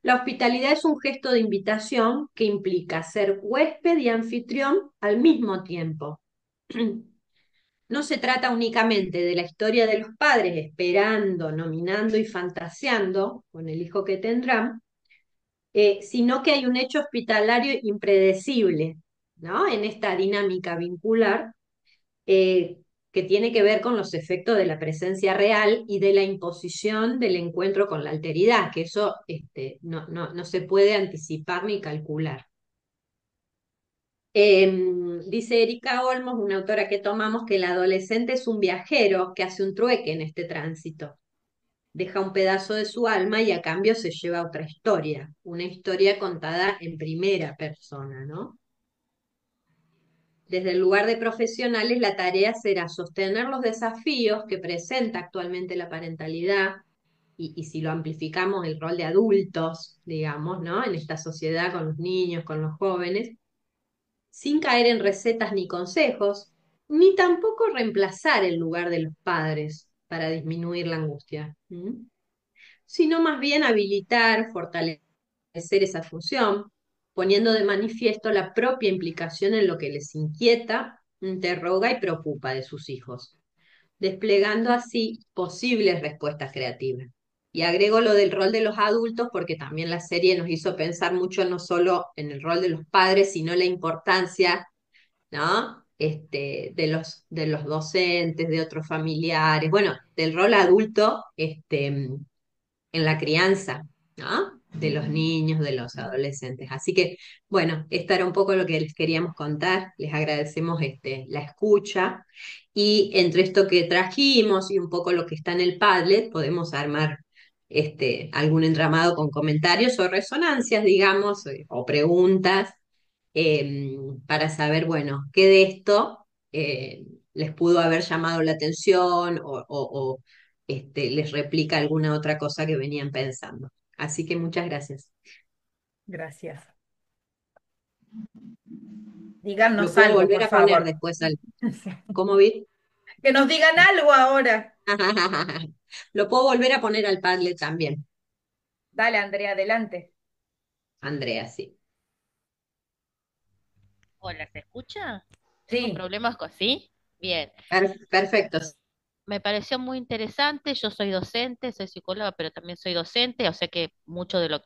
[SPEAKER 3] La hospitalidad es un gesto de invitación que implica ser huésped y anfitrión al mismo tiempo. No se trata únicamente de la historia de los padres esperando, nominando y fantaseando con el hijo que tendrán, sino que hay un hecho hospitalario impredecible, ¿no? En esta dinámica vincular, que tiene que ver con los efectos de la presencia real y de la imposición del encuentro con la alteridad, que eso no se puede anticipar ni calcular. Dice Erika Olmos, una autora que tomamos, que el adolescente es un viajero que hace un trueque en este tránsito. Deja un pedazo de su alma y a cambio se lleva otra historia, una historia contada en primera persona, ¿no? Desde el lugar de profesionales, la tarea será sostener los desafíos que presenta actualmente la parentalidad y si lo amplificamos, el rol de adultos, digamos, ¿no? En esta sociedad con los niños, con los jóvenes, sin caer en recetas ni consejos, ni tampoco reemplazar el lugar de los padres para disminuir la angustia, sino más bien habilitar, fortalecer esa función, poniendo de manifiesto la propia implicación en lo que les inquieta, interroga y preocupa de sus hijos, desplegando así posibles respuestas creativas. Y agrego lo del rol de los adultos porque también la serie nos hizo pensar mucho no solo en el rol de los padres, sino la importancia, ¿no? De los docentes, de otros familiares, bueno, del rol adulto, en la crianza, ¿no? De los niños, de los adolescentes. Así que, bueno, esto era un poco lo que les queríamos contar. Les agradecemos la escucha. Y entre esto que trajimos y un poco lo que está en el Padlet, podemos armar algún entramado con comentarios o resonancias, digamos, o preguntas, para saber, bueno, qué de esto les pudo haber llamado la atención o les replica alguna otra cosa que venían pensando. Así que muchas gracias.
[SPEAKER 2] Gracias.
[SPEAKER 3] Lo
[SPEAKER 2] Díganos
[SPEAKER 3] puedo
[SPEAKER 2] algo,
[SPEAKER 3] volver
[SPEAKER 2] por
[SPEAKER 3] a poner
[SPEAKER 2] favor.
[SPEAKER 3] después al...
[SPEAKER 2] Sí.
[SPEAKER 3] ¿Cómo vi?
[SPEAKER 2] Que nos digan algo ahora.
[SPEAKER 3] Lo puedo volver a poner al Padlet también,
[SPEAKER 2] Dale, Andrea, adelante.
[SPEAKER 3] Andrea, sí.
[SPEAKER 4] Hola, ¿se escucha? ¿Tengo
[SPEAKER 2] Sí,
[SPEAKER 4] problemas con sí? Bien,
[SPEAKER 3] Perfecto.
[SPEAKER 4] me pareció muy interesante. Yo soy docente, soy psicóloga, pero también soy docente, o sea que mucho de lo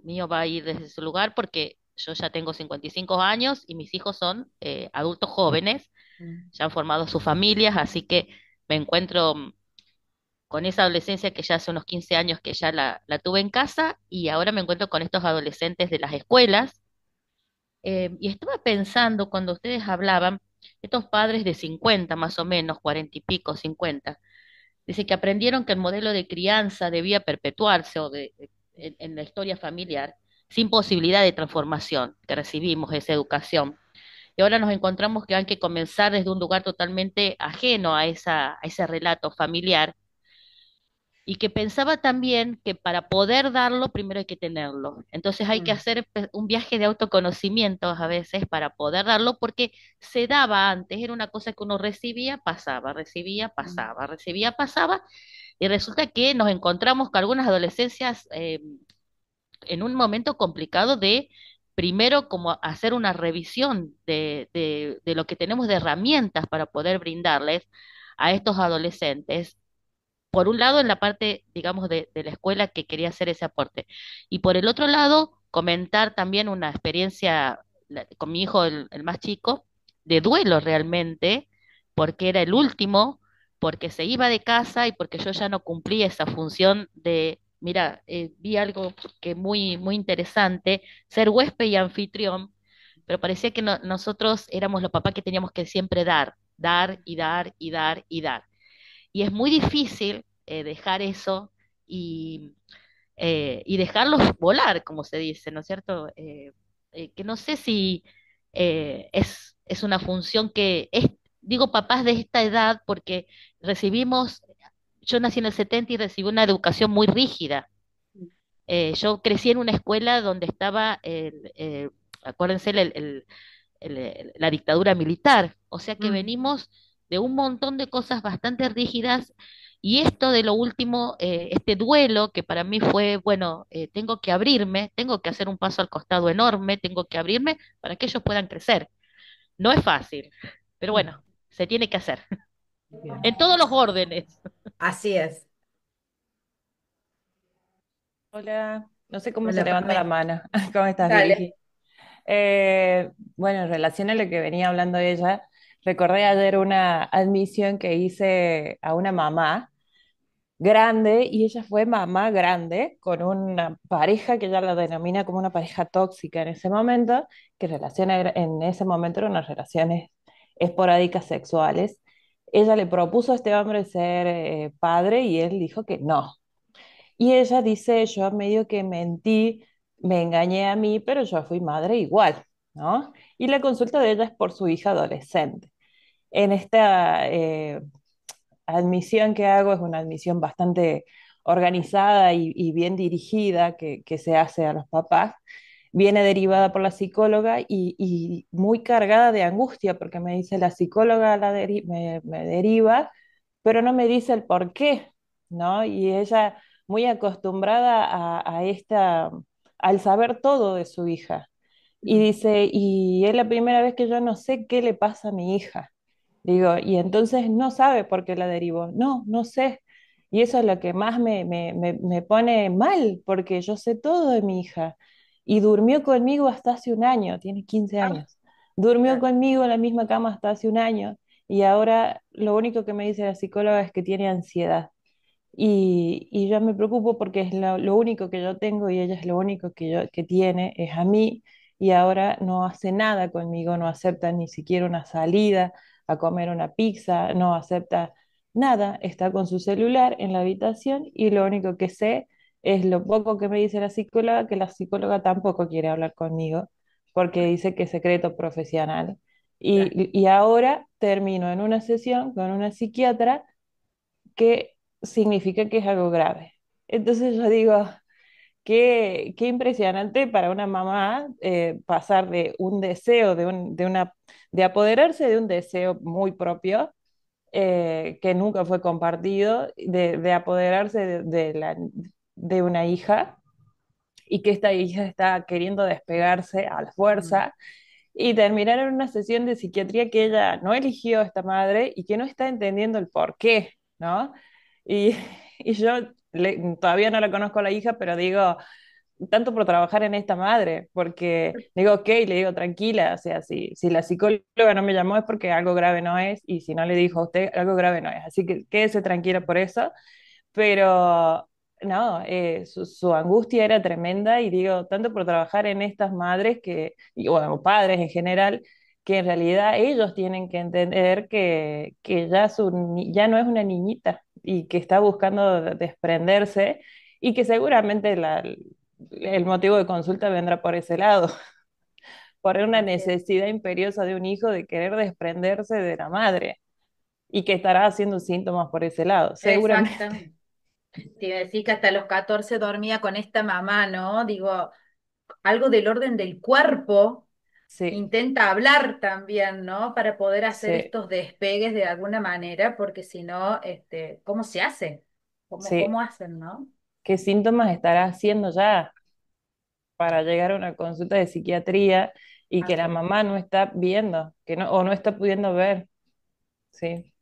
[SPEAKER 4] mío va a ir desde ese lugar porque yo ya tengo 55 años y mis hijos son adultos jóvenes,
[SPEAKER 2] mm,
[SPEAKER 4] ya han formado sus familias, así que me encuentro con esa adolescencia que ya hace unos 15 años que ya la tuve en casa y ahora me encuentro con estos adolescentes de las escuelas. Y estaba pensando cuando ustedes hablaban, estos padres de 50 más o menos, 40 y pico, 50, dice que aprendieron que el modelo de crianza debía perpetuarse en la historia familiar, sin posibilidad de transformación, que recibimos esa educación. Y ahora nos encontramos que hay que comenzar desde un lugar totalmente ajeno a ese relato familiar y que pensaba también que para poder darlo, primero hay que tenerlo. Entonces hay que
[SPEAKER 2] mm,
[SPEAKER 4] hacer un viaje de autoconocimiento a veces para poder darlo, porque se daba antes, era una cosa que uno recibía, pasaba, recibía,
[SPEAKER 2] mm,
[SPEAKER 4] pasaba, recibía, pasaba, y resulta que nos encontramos con algunas adolescencias en un momento complicado de... Primero, como hacer una revisión de lo que tenemos de herramientas para poder brindarles a estos adolescentes por un lado en la parte, digamos, de la escuela que quería hacer ese aporte. Y por el otro lado, comentar también una experiencia con mi hijo, el más chico, de duelo realmente, porque era el último, porque se iba de casa y porque yo ya no cumplía esa función de, mira, vi algo que muy interesante, ser huésped y anfitrión, pero parecía que nosotros éramos los papás que teníamos que siempre dar, dar y dar y dar y dar. Y es muy difícil dejar eso y, y dejarlos volar, como se dice, ¿no es cierto? Que no sé si es una función que es, digo papás de esta edad porque recibimos, yo nací en el 70 y recibí una educación muy rígida. Yo crecí en una escuela donde estaba, acuérdense, la dictadura militar. O sea que
[SPEAKER 2] mm,
[SPEAKER 4] venimos de un montón de cosas bastante rígidas y esto de lo último, este duelo que para mí fue, bueno, tengo que abrirme, tengo que hacer un paso al costado enorme, tengo que abrirme para que ellos puedan crecer. No es fácil, pero
[SPEAKER 2] mm.
[SPEAKER 4] bueno, se tiene que hacer
[SPEAKER 2] Bien.
[SPEAKER 4] en todos los órdenes.
[SPEAKER 2] Así es.
[SPEAKER 5] Hola, no sé cómo se
[SPEAKER 2] Hola,
[SPEAKER 5] levanta la
[SPEAKER 2] Pame.
[SPEAKER 5] mano. ¿Cómo estás,
[SPEAKER 2] Dale.
[SPEAKER 5] Vicky? Bueno, en relación a lo que venía hablando ella, recordé ayer una admisión que hice a una mamá grande y ella fue mamá grande con una pareja que ella la denomina como una pareja tóxica en ese momento, en ese momento eran unas relaciones esporádicas sexuales. Ella le propuso a este hombre ser padre y él dijo que no. Y ella dice, yo medio que mentí, me engañé a mí, pero yo fui madre igual, ¿no? Y la consulta de ella es por su hija adolescente. En esta admisión que hago es una admisión bastante organizada y bien dirigida que se hace a los papás. Viene derivada por la psicóloga y muy cargada de angustia, porque me dice la psicóloga me deriva, pero no me dice el por qué, ¿no? Y ella muy acostumbrada al saber todo de su hija. Y
[SPEAKER 2] Mm.
[SPEAKER 5] dice, y es la primera vez que yo no sé qué le pasa a mi hija. Digo, y entonces no sabe por qué la derivó. No, no sé. Y eso es lo que más me pone mal, porque yo sé todo de mi hija. Y durmió conmigo hasta hace un año, tiene 15
[SPEAKER 2] Ah,
[SPEAKER 5] años. Durmió
[SPEAKER 2] claro.
[SPEAKER 5] conmigo en la misma cama hasta hace un año. Y ahora lo único que me dice la psicóloga es que tiene ansiedad. Y yo me preocupo porque es lo único que yo tengo y ella es lo único que tiene, es a mí, y ahora no hace nada conmigo, no acepta ni siquiera una salida a comer una pizza, no acepta nada, está con su celular en la habitación y lo único que sé es lo poco que me dice la psicóloga, que la psicóloga tampoco quiere hablar conmigo porque dice que es secreto profesional.
[SPEAKER 2] Claro.
[SPEAKER 5] Y ahora termino en una sesión con una psiquiatra que significa que es algo grave. Entonces yo digo, qué impresionante para una mamá pasar de un deseo, de apoderarse de un deseo muy propio, que nunca fue compartido, de apoderarse de una hija y que esta hija está queriendo despegarse a la
[SPEAKER 2] Mm.
[SPEAKER 5] fuerza y terminar en una sesión de psiquiatría que ella no eligió a esta madre y que no está entendiendo el por qué, ¿no? Y, y yo todavía no la conozco a la hija, pero digo, tanto por trabajar en esta madre, porque digo, ok, le digo, tranquila, o sea, si la psicóloga no me llamó es porque algo grave no es, y si no le dijo a usted, algo grave no es, así que quédese tranquila por eso, pero no, su angustia era tremenda y digo, tanto por trabajar en estas madres y bueno, padres en general, que en realidad ellos tienen que entender que ya, ya no es una niñita y que está buscando desprenderse y que seguramente el motivo de consulta vendrá por ese lado, por una
[SPEAKER 2] Así es.
[SPEAKER 5] necesidad imperiosa de un hijo de querer desprenderse de la madre y que estará haciendo síntomas por ese lado, seguramente.
[SPEAKER 2] Exactamente. Te iba a decir que hasta los 14 dormía con esta mamá, ¿no? Digo, algo del orden del cuerpo
[SPEAKER 5] Sí,
[SPEAKER 2] intenta hablar también, ¿no? Para poder hacer
[SPEAKER 5] sí,
[SPEAKER 2] estos despegues de alguna manera, porque si no, ¿cómo se hace? ¿Cómo
[SPEAKER 5] sí.
[SPEAKER 2] hacen, no?
[SPEAKER 5] ¿Qué síntomas estará haciendo ya para llegar a una consulta de psiquiatría y que la
[SPEAKER 2] Así es.
[SPEAKER 5] mamá no está viendo, que no, o no está pudiendo ver? Sí,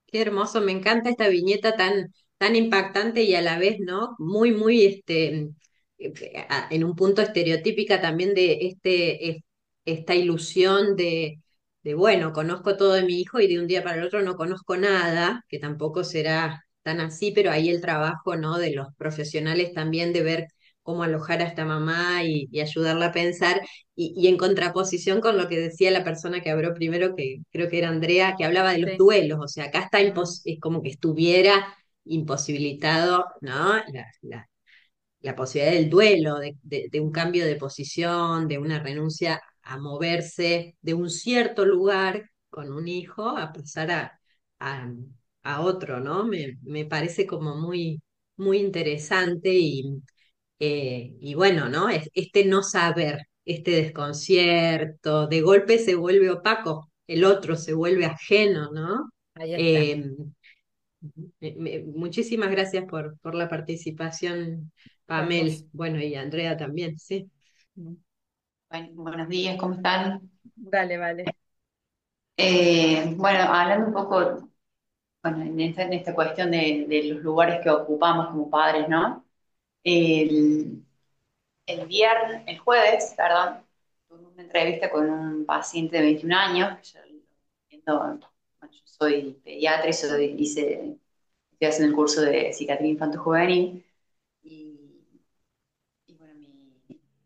[SPEAKER 3] Qué hermoso, me encanta esta viñeta tan impactante y a la vez, ¿no? Muy, en un punto estereotípica también de esta ilusión bueno, conozco todo de mi hijo y de un día para el otro no conozco nada, que tampoco será tan así, pero ahí el trabajo, ¿no? De los profesionales también de ver cómo alojar a esta mamá y ayudarla a pensar y en contraposición con lo que decía la persona que habló primero, que creo que era Andrea, que hablaba de los
[SPEAKER 2] Sí.
[SPEAKER 3] duelos, o sea, acá está
[SPEAKER 2] Mm.
[SPEAKER 3] es como que estuviera imposibilitado, ¿no? La posibilidad del duelo, de un cambio de posición, de una renuncia a moverse de un cierto lugar con un hijo a pasar a, a otro, ¿no? Me parece como muy interesante y bueno, ¿no? Este no saber, este desconcierto, de golpe se vuelve opaco, el otro se vuelve ajeno, ¿no?
[SPEAKER 2] Ahí está.
[SPEAKER 3] Eh, Muchísimas gracias por la participación,
[SPEAKER 2] Con vos.
[SPEAKER 3] Pamel. Bueno, y Andrea también, sí.
[SPEAKER 2] Mm.
[SPEAKER 6] Bueno, buenos días, ¿cómo están?
[SPEAKER 2] Dale, vale.
[SPEAKER 6] Bueno, hablando un poco, bueno, en esta cuestión de los lugares que ocupamos como padres, ¿no? el jueves, perdón, tuve una entrevista con un paciente de 21 años, que ya lo entiendo, bueno, yo soy pediatra y estoy haciendo el curso de psiquiatría infanto-juvenil, y, y bueno,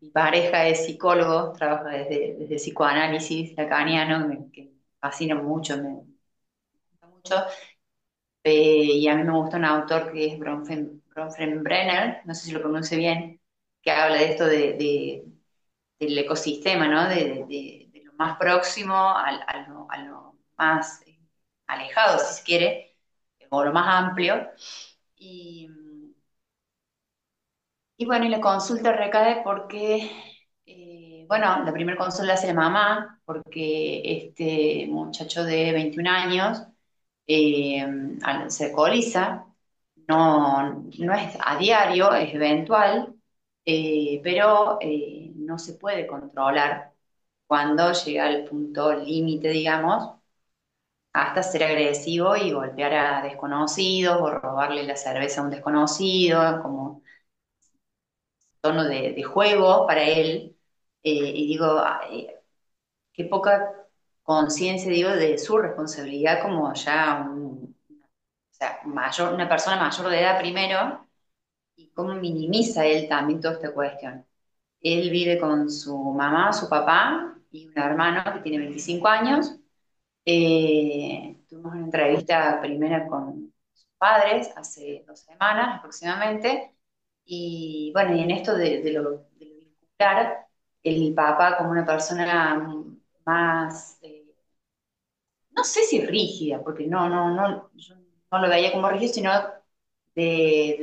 [SPEAKER 6] mi pareja es psicólogo, trabaja desde psicoanálisis lacaniano, que me fascina mucho, me gusta mucho. Y a mí me gusta un autor que es Bronfenbrenner, no sé si lo pronuncio bien, que habla de esto del ecosistema, ¿no? De lo más próximo a lo más alejado, si se quiere, o lo más amplio. Y, y bueno, y la consulta recae porque, bueno, la primera consulta la hace la mamá, porque este muchacho de 21 años eh, se alcoholiza, no es a diario, es eventual, pero no se puede controlar cuando llega al punto límite, digamos, hasta ser agresivo y golpear a desconocidos o robarle la cerveza a un desconocido, como tono de juego para él. Y digo, qué poca conciencia, digo, de su responsabilidad como ya o sea, una persona mayor de edad primero, y cómo minimiza él también toda esta cuestión. Él vive con su mamá, su papá y un hermano que tiene 25 años. Tuvimos una entrevista primera con sus padres hace 2 semanas aproximadamente. Y bueno, y en esto de lo vincular, el papá como una persona más, no sé si rígida, porque no, yo no lo veía como rígido, sino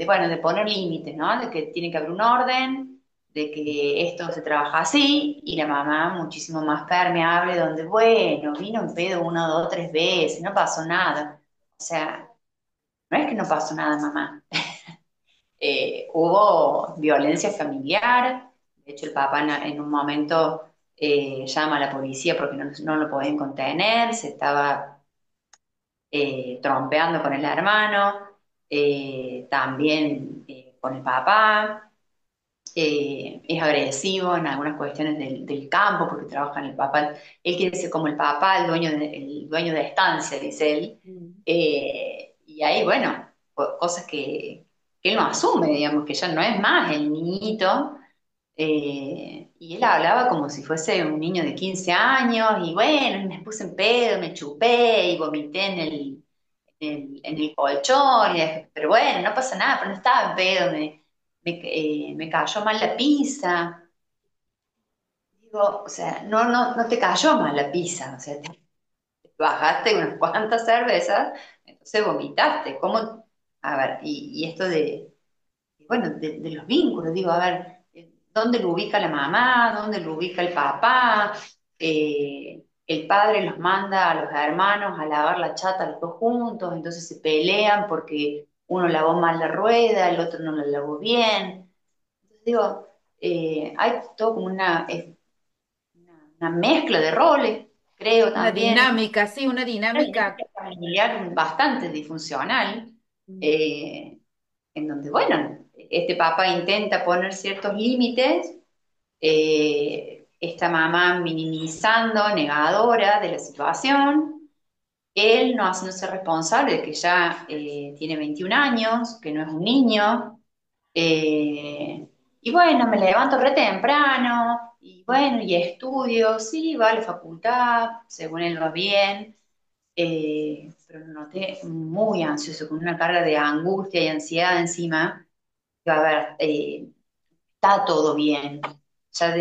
[SPEAKER 6] bueno, de poner límites, ¿no? De que tiene que haber un orden, de que esto se trabaja así, y la mamá muchísimo más permeable, donde, bueno, vino en pedo una, dos, tres veces, no pasó nada. O sea, no es que no pasó nada, mamá. Hubo violencia familiar, de hecho el papá en un momento llama a la policía porque no lo podían contener, se estaba trompeando con el hermano, también con el papá, es agresivo en algunas cuestiones del campo porque trabaja en el papá, él quiere ser como el papá, el dueño de estancia, dice él. Y ahí, bueno, cosas que él no asume, digamos, que ya no es más el niñito. Y él hablaba como si fuese un niño de 15 años, y bueno, me puse en pedo, me chupé y vomité en el colchón, pero bueno, no pasa nada, pero no estaba en pedo, me cayó mal la pizza. Digo, o sea, no te cayó mal la pizza, o sea, te bajaste unas cuantas cervezas, entonces vomitaste. ¿Cómo? A ver, y esto bueno, de los vínculos, digo, a ver, ¿dónde lo ubica la mamá? ¿Dónde lo ubica el papá? El padre los manda a los hermanos a lavar la chata los dos juntos, entonces se pelean porque uno lavó mal la rueda, el otro no la lavó bien. Entonces digo, hay todo como una mezcla de roles, creo
[SPEAKER 2] Una
[SPEAKER 6] también,
[SPEAKER 2] dinámica, sí, una
[SPEAKER 6] una dinámica
[SPEAKER 2] dinámica.
[SPEAKER 6] familiar bastante disfuncional,
[SPEAKER 2] Mm.
[SPEAKER 6] eh, en donde, bueno, este papá intenta poner ciertos límites, esta mamá minimizando, negadora de la situación, él no haciéndose responsable de que ya tiene 21 años, que no es un niño, eh, y bueno, me levanto re temprano, y bueno, y estudio, sí, va a la facultad, según él va bien, pero lo noté muy ansioso, con una carga de angustia y ansiedad encima. A ver, está todo bien, ya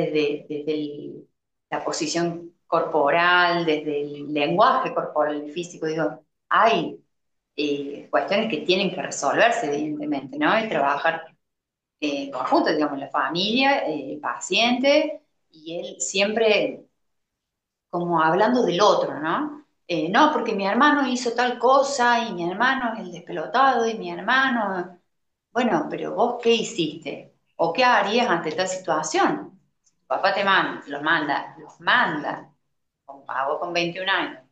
[SPEAKER 6] la posición corporal, desde el lenguaje corporal y físico, digo, hay cuestiones que tienen que resolverse, evidentemente, ¿no? Y trabajar en conjunto, digamos, la familia, el paciente, y él siempre como hablando del otro, ¿no? No, porque mi hermano hizo tal cosa y mi hermano es el despelotado y mi hermano... Bueno, pero vos ¿qué hiciste? ¿O qué harías ante tal situación? Tu papá te manda, los manda, a vos con 21 años,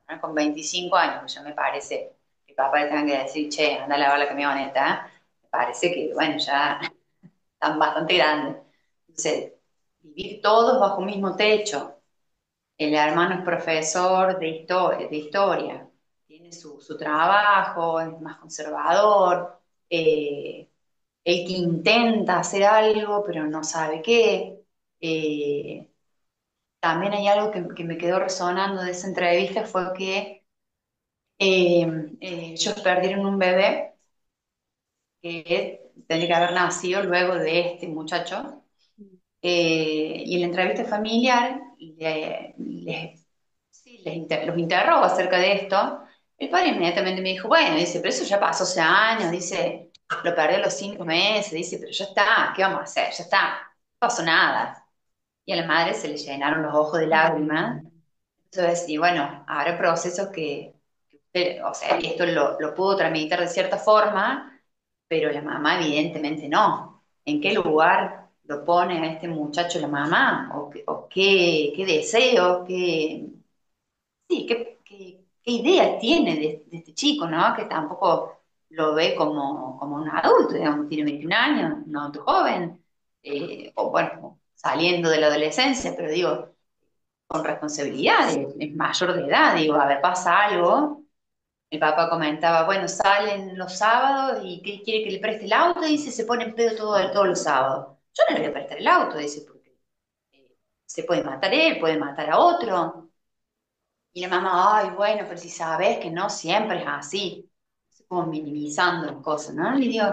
[SPEAKER 6] ¿no? Con 25 años, pues ya me parece que el papá le tenga que decir, che, anda a lavar la camioneta, me parece que, bueno, ya están bastante grandes. Entonces, vivir todos bajo un mismo techo. El hermano es profesor de historia, tiene su trabajo, es más conservador, el que intenta hacer algo pero no sabe qué. Eh, También hay algo que me quedó resonando de esa entrevista, fue que ellos perdieron un bebé que tendría que haber nacido luego de este muchacho. Y en la entrevista familiar sí, los interrogo acerca de esto. El padre inmediatamente me dijo, bueno, dice, pero eso ya pasó hace años, dice, lo perdí a los 5 meses, dice, pero ya está, ¿qué vamos a hacer? Ya está, no pasó nada. Y a la madre se le llenaron los ojos de lágrimas. Entonces, y bueno, habrá procesos que usted, o sea, esto lo pudo tramitar de cierta forma, pero la mamá evidentemente no. ¿En qué lugar lo pone a este muchacho la mamá? ¿O qué deseo, sí, qué idea tiene de este chico, ¿no? Que tampoco lo ve como un adulto, digamos, tiene 21 años, no adulto joven, o bueno, saliendo de la adolescencia, pero digo, con responsabilidades, es mayor de edad, digo, a ver, pasa algo. El papá comentaba, bueno, salen los sábados y ¿qué quiere que le preste el auto? Dice, se pone en pedo todos los sábados. Yo no le voy a prestar el auto, dice, porque se puede matar él, puede matar a otro. Y la mamá, ay, bueno, pero si sabes que no siempre es así. Es como minimizando las cosas, ¿no? Y digo,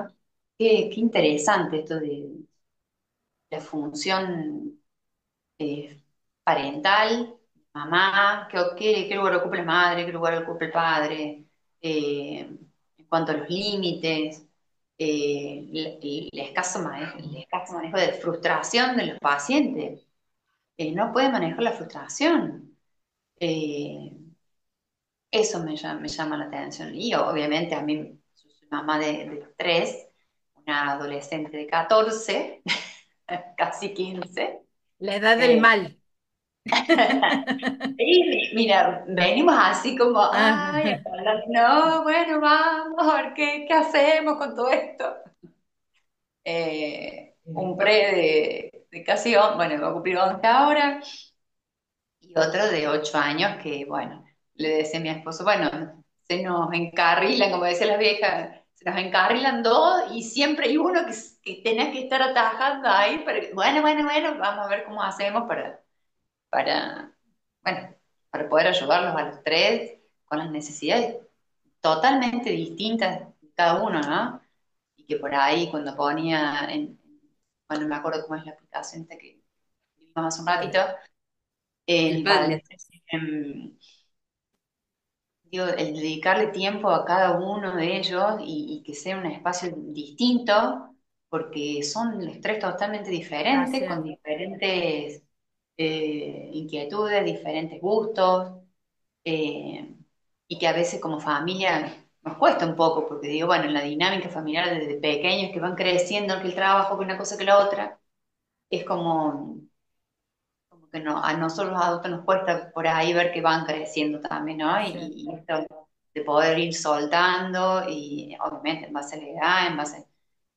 [SPEAKER 6] qué interesante esto de la función parental, mamá, qué lugar ocupa la madre, qué lugar ocupa el padre, en cuanto a los límites, el escaso manejo de frustración de los pacientes. No puede manejar la frustración. Eh, Eso me llama la atención. Y obviamente a mí, soy mamá de tres, una adolescente de 14, casi 15.
[SPEAKER 2] La edad del
[SPEAKER 6] eh,
[SPEAKER 2] mal.
[SPEAKER 6] Y mira, venimos así como,
[SPEAKER 2] Ah,
[SPEAKER 6] ay, no, bueno, vamos a ver qué hacemos con todo esto. Un pre de casi, bueno, va a cumplir 11 ahora, y otro de 8 años que, bueno, le decía a mi esposo, bueno, se nos encarrilan, como decían las viejas, se nos encarrilan dos y siempre hay uno que tenés que estar atajando ahí, pero bueno, vamos a ver cómo hacemos para, bueno, para poder ayudarlos a los tres con las necesidades totalmente distintas de cada uno, ¿no? Y que por ahí cuando ponía bueno, me acuerdo cómo es la aplicación esta que vimos hace un ratito,
[SPEAKER 3] El
[SPEAKER 6] el
[SPEAKER 3] Padlet.
[SPEAKER 6] digo, el dedicarle tiempo a cada uno de ellos y que sea un espacio distinto, porque son los tres totalmente diferentes, con
[SPEAKER 2] gracias.
[SPEAKER 6] diferentes inquietudes, diferentes gustos, eh, y que a veces como familia nos cuesta un poco, porque digo, bueno, en la dinámica familiar desde pequeños que van creciendo, que el trabajo, que una cosa que la otra, es como que no, a nosotros los adultos nos cuesta por ahí ver que van creciendo también, ¿no?
[SPEAKER 2] Sí.
[SPEAKER 6] Y esto de poder ir soltando y obviamente en base a la edad, en base,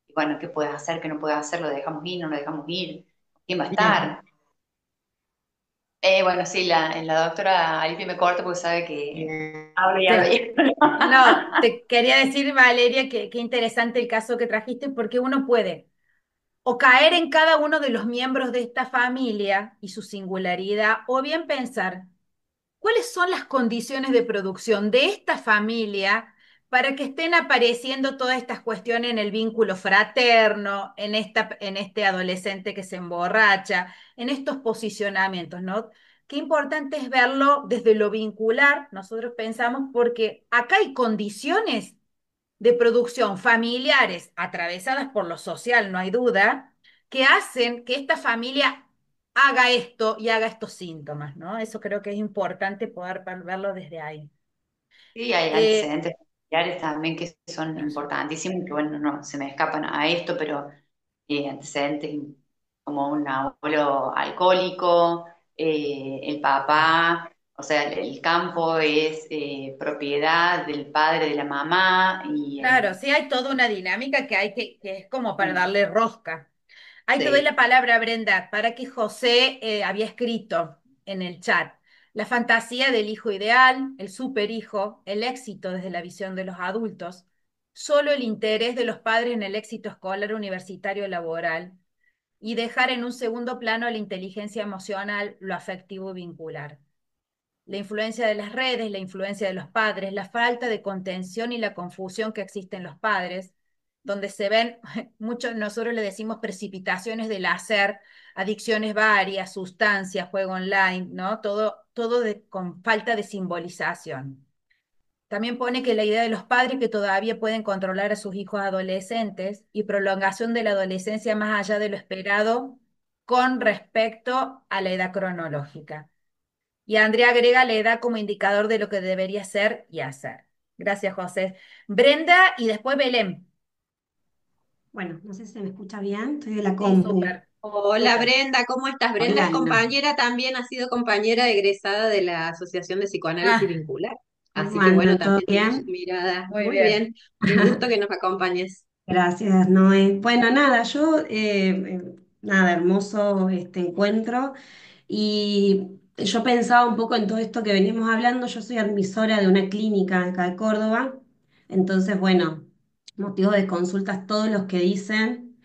[SPEAKER 6] y bueno, qué puedes hacer, qué no puedes hacer, lo dejamos ir, no lo dejamos ir, quién va a estar. Bueno, sí, la doctora Alicia me corta porque sabe que hablo y hablo
[SPEAKER 2] Sí.
[SPEAKER 6] y
[SPEAKER 2] No, te quería decir, Valeria, que qué interesante el caso que trajiste, porque uno puede o caer en cada uno de los miembros de esta familia y su singularidad, o bien pensar, ¿cuáles son las condiciones de producción de esta familia para que estén apareciendo todas estas cuestiones en el vínculo fraterno, en este adolescente que se emborracha, en estos posicionamientos, ¿no? Qué importante es verlo desde lo vincular, nosotros pensamos, porque acá hay condiciones de producción familiares atravesadas por lo social, no hay duda, que hacen que esta familia haga esto y haga estos síntomas, ¿no? Eso creo que es importante poder verlo desde ahí.
[SPEAKER 6] sí, hay
[SPEAKER 2] Eh,
[SPEAKER 6] antecedentes familiares también que son importantísimos, que bueno, no se me escapan a esto, pero antecedentes como un abuelo alcohólico, el papá, o sea, el campo es propiedad del padre de la mamá y
[SPEAKER 2] claro, sí hay toda una dinámica que hay que es como para
[SPEAKER 6] sí,
[SPEAKER 2] darle rosca. Ahí te doy la
[SPEAKER 1] Sí.
[SPEAKER 2] palabra, Brenda, para que José había escrito en el chat. La fantasía del hijo ideal, el superhijo, el éxito desde la visión de los adultos, solo el interés de los padres en el éxito escolar, universitario, laboral, y dejar en un segundo plano la inteligencia emocional, lo afectivo y vincular. La influencia de las redes, la influencia de los padres, la falta de contención y la confusión que existe en los padres, donde se ven, muchos nosotros le decimos precipitaciones del hacer, adicciones varias, sustancias, juego online, ¿no? Con falta de simbolización. También pone que la idea de los padres que todavía pueden controlar a sus hijos adolescentes y prolongación de la adolescencia más allá de lo esperado con respecto a la edad cronológica. Y Andrea agrega la edad como indicador de lo que debería ser y hacer. Gracias, José. Brenda y después Belén.
[SPEAKER 7] Bueno, no sé si se me escucha bien, estoy de la
[SPEAKER 2] Sí,
[SPEAKER 7] compu.
[SPEAKER 2] súper,
[SPEAKER 3] Hola
[SPEAKER 2] súper.
[SPEAKER 3] Brenda, ¿cómo estás? Brenda
[SPEAKER 7] Hola,
[SPEAKER 3] es
[SPEAKER 7] Ana.
[SPEAKER 3] compañera también, ha sido compañera egresada de la Asociación de Psicoanálisis
[SPEAKER 2] Ah,
[SPEAKER 3] Vincular.
[SPEAKER 7] ¿Cómo
[SPEAKER 3] Así que bueno,
[SPEAKER 7] andan? ¿Todo
[SPEAKER 3] también tiene su
[SPEAKER 7] bien?
[SPEAKER 3] mirada.
[SPEAKER 2] muy
[SPEAKER 3] Muy
[SPEAKER 2] bien.
[SPEAKER 3] bien, un gusto que nos acompañes.
[SPEAKER 7] Gracias, Noé. Bueno, nada, nada, hermoso este encuentro. Y yo pensaba un poco en todo esto que veníamos hablando. Yo soy admisora de una clínica acá de Córdoba. Entonces, bueno, motivo de consultas todos los que dicen.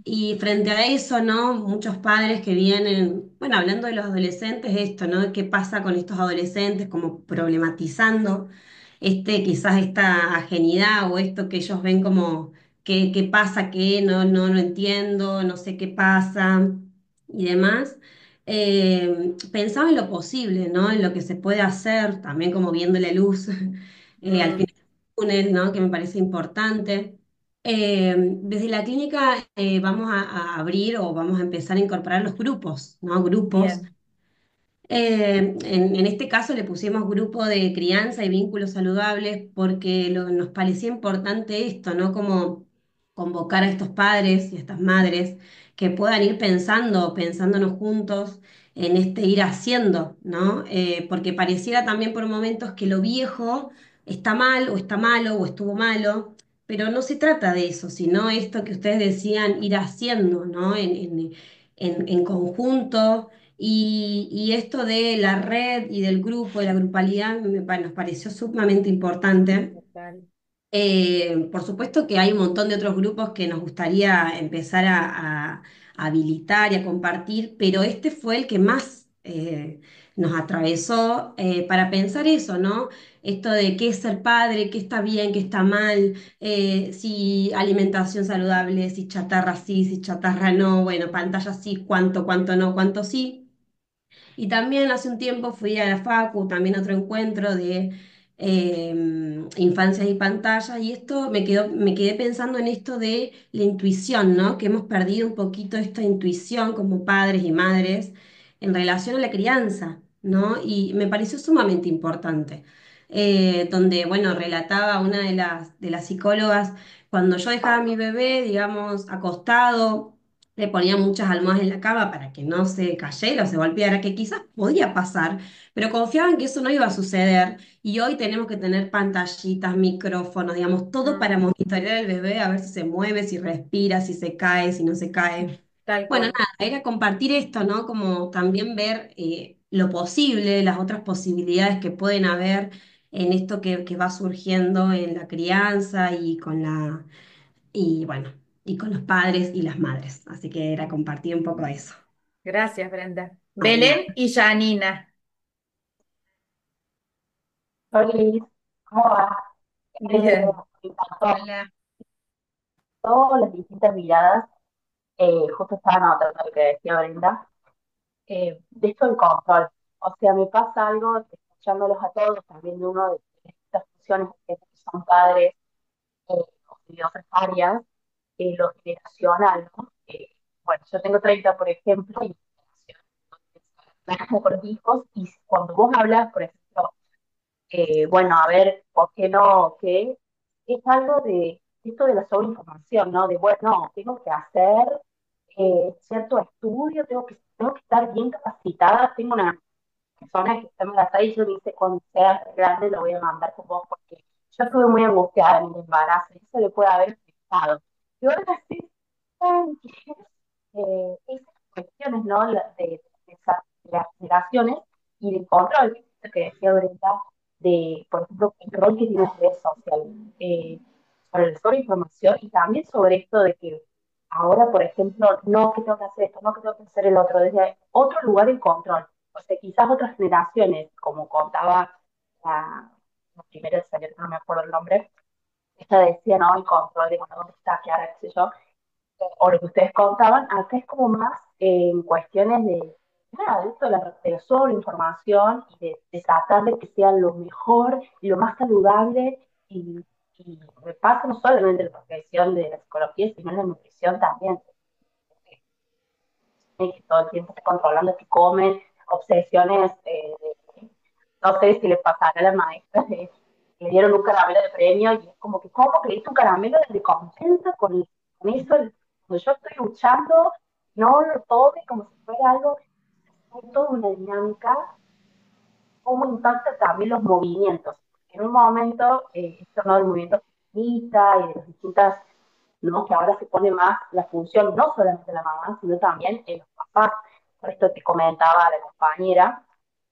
[SPEAKER 7] Y frente a eso, ¿no? Muchos padres que vienen, bueno, hablando de los adolescentes, esto, ¿no? ¿Qué pasa con estos adolescentes? Como problematizando quizás esta ajenidad o esto que ellos ven como, ¿qué pasa? ¿Qué? No lo entiendo, no sé qué pasa y demás. Pensaba en lo posible, ¿no? En lo que se puede hacer, también como viendo la luz al
[SPEAKER 2] Mm,
[SPEAKER 7] final del túnel, ¿no? Que me parece importante. Desde la clínica vamos a abrir o vamos a empezar a incorporar los grupos, ¿no? Grupos.
[SPEAKER 2] bien.
[SPEAKER 7] En este caso le pusimos grupo de crianza y vínculos saludables porque nos parecía importante esto, ¿no? Como convocar a estos padres y a estas madres que puedan ir pensándonos juntos en este ir haciendo, ¿no? Porque pareciera también por momentos que lo viejo está mal o está malo o estuvo malo, pero no se trata de eso, sino esto que ustedes decían, ir haciendo, ¿no? En conjunto y esto de la red y del grupo, de la grupalidad, nos pareció sumamente importante.
[SPEAKER 2] Total.
[SPEAKER 7] Por supuesto que hay un montón de otros grupos que nos gustaría empezar a habilitar y a compartir, pero este fue el que más nos atravesó para pensar eso, ¿no? Esto de qué es ser padre, qué está bien, qué está mal, si alimentación saludable, si chatarra sí, si chatarra no, bueno, pantalla sí, cuánto no, cuánto sí. Y también hace un tiempo fui a la Facu, también a otro encuentro de infancias y pantallas, y esto me quedé pensando en esto de la intuición, ¿no? Que hemos perdido un poquito esta intuición como padres y madres en relación a la crianza, ¿no? Y me pareció sumamente importante. Donde, bueno, relataba una de las psicólogas, cuando yo dejaba a mi bebé, digamos, acostado, le ponía muchas almohadas en la cama para que no se cayera o se golpeara, que quizás podía pasar, pero confiaba en que eso no iba a suceder. Y hoy tenemos que tener pantallitas, micrófonos, digamos, todo para
[SPEAKER 2] Mm,
[SPEAKER 7] monitorear al bebé, a ver si se mueve, si respira, si se cae, si no se cae.
[SPEAKER 2] tal
[SPEAKER 7] Bueno,
[SPEAKER 2] cual.
[SPEAKER 7] nada, era compartir esto, ¿no? Como también ver lo posible, las otras posibilidades que pueden haber en esto que va surgiendo en la crianza y con y bueno, y con los padres y las madres. Así que era compartir un poco eso.
[SPEAKER 2] Gracias, Brenda.
[SPEAKER 7] Ana.
[SPEAKER 2] Belén y Janina.
[SPEAKER 8] Hola, ¿cómo va?
[SPEAKER 2] Bien.
[SPEAKER 8] Me encantó
[SPEAKER 3] Hola.
[SPEAKER 8] todas las distintas miradas. Justo estaba notando lo que decía Brenda. De esto del control. O sea, me pasa algo escuchándolos a todos, también de uno de estas funciones que son padres o de otras áreas, lo generacional, ¿no? Bueno, yo tengo 30 por ejemplo, y con hijos, y cuando vos hablas, por ejemplo, bueno, a ver, ¿por qué no? ¿Qué? Es algo de esto de la sobreinformación, ¿no? De, bueno, tengo que hacer cierto estudio, tengo que estar bien capacitada. Tengo una persona que está embarazada y yo le dice, cuando sea grande lo voy a mandar con vos porque yo estuve muy angustiada en el embarazo y eso le puede haber afectado. Y ahora sí, tranqui, esas cuestiones, ¿no? De las relaciones y del control, lo que decía Brenda, de, por ejemplo, el rol que tienen las redes sociales, sobre la sobreinformación y también sobre esto de que ahora, por ejemplo, no que tengo que hacer esto, no que tengo que hacer el otro, desde otro lugar el control. O sea, quizás otras generaciones, como contaba la primera señora, no me acuerdo el nombre, ella decía, no, el control de, bueno, dónde está, qué hará, qué sé yo, o lo que ustedes contaban, acá es como más en cuestiones de, nada, de esto de la sobreinformación y de tratar de que sea lo mejor y lo más saludable y me pasa no solamente en la profesión de la psicología, sino en la nutrición también. Que todo el tiempo está controlando qué comen, obsesiones, no sé si les pasará a la maestra, le dieron un caramelo de premio y es como que, ¿cómo que le hizo un caramelo de contenta con eso? Cuando yo estoy luchando, no lo tome como si fuera algo, hay toda una dinámica, cómo impacta también los movimientos. En un momento, esto no del movimiento feminista y de las distintas, ¿no? Que ahora se pone más la función, no solamente de la mamá, sino también en los papás. Por esto te comentaba la compañera,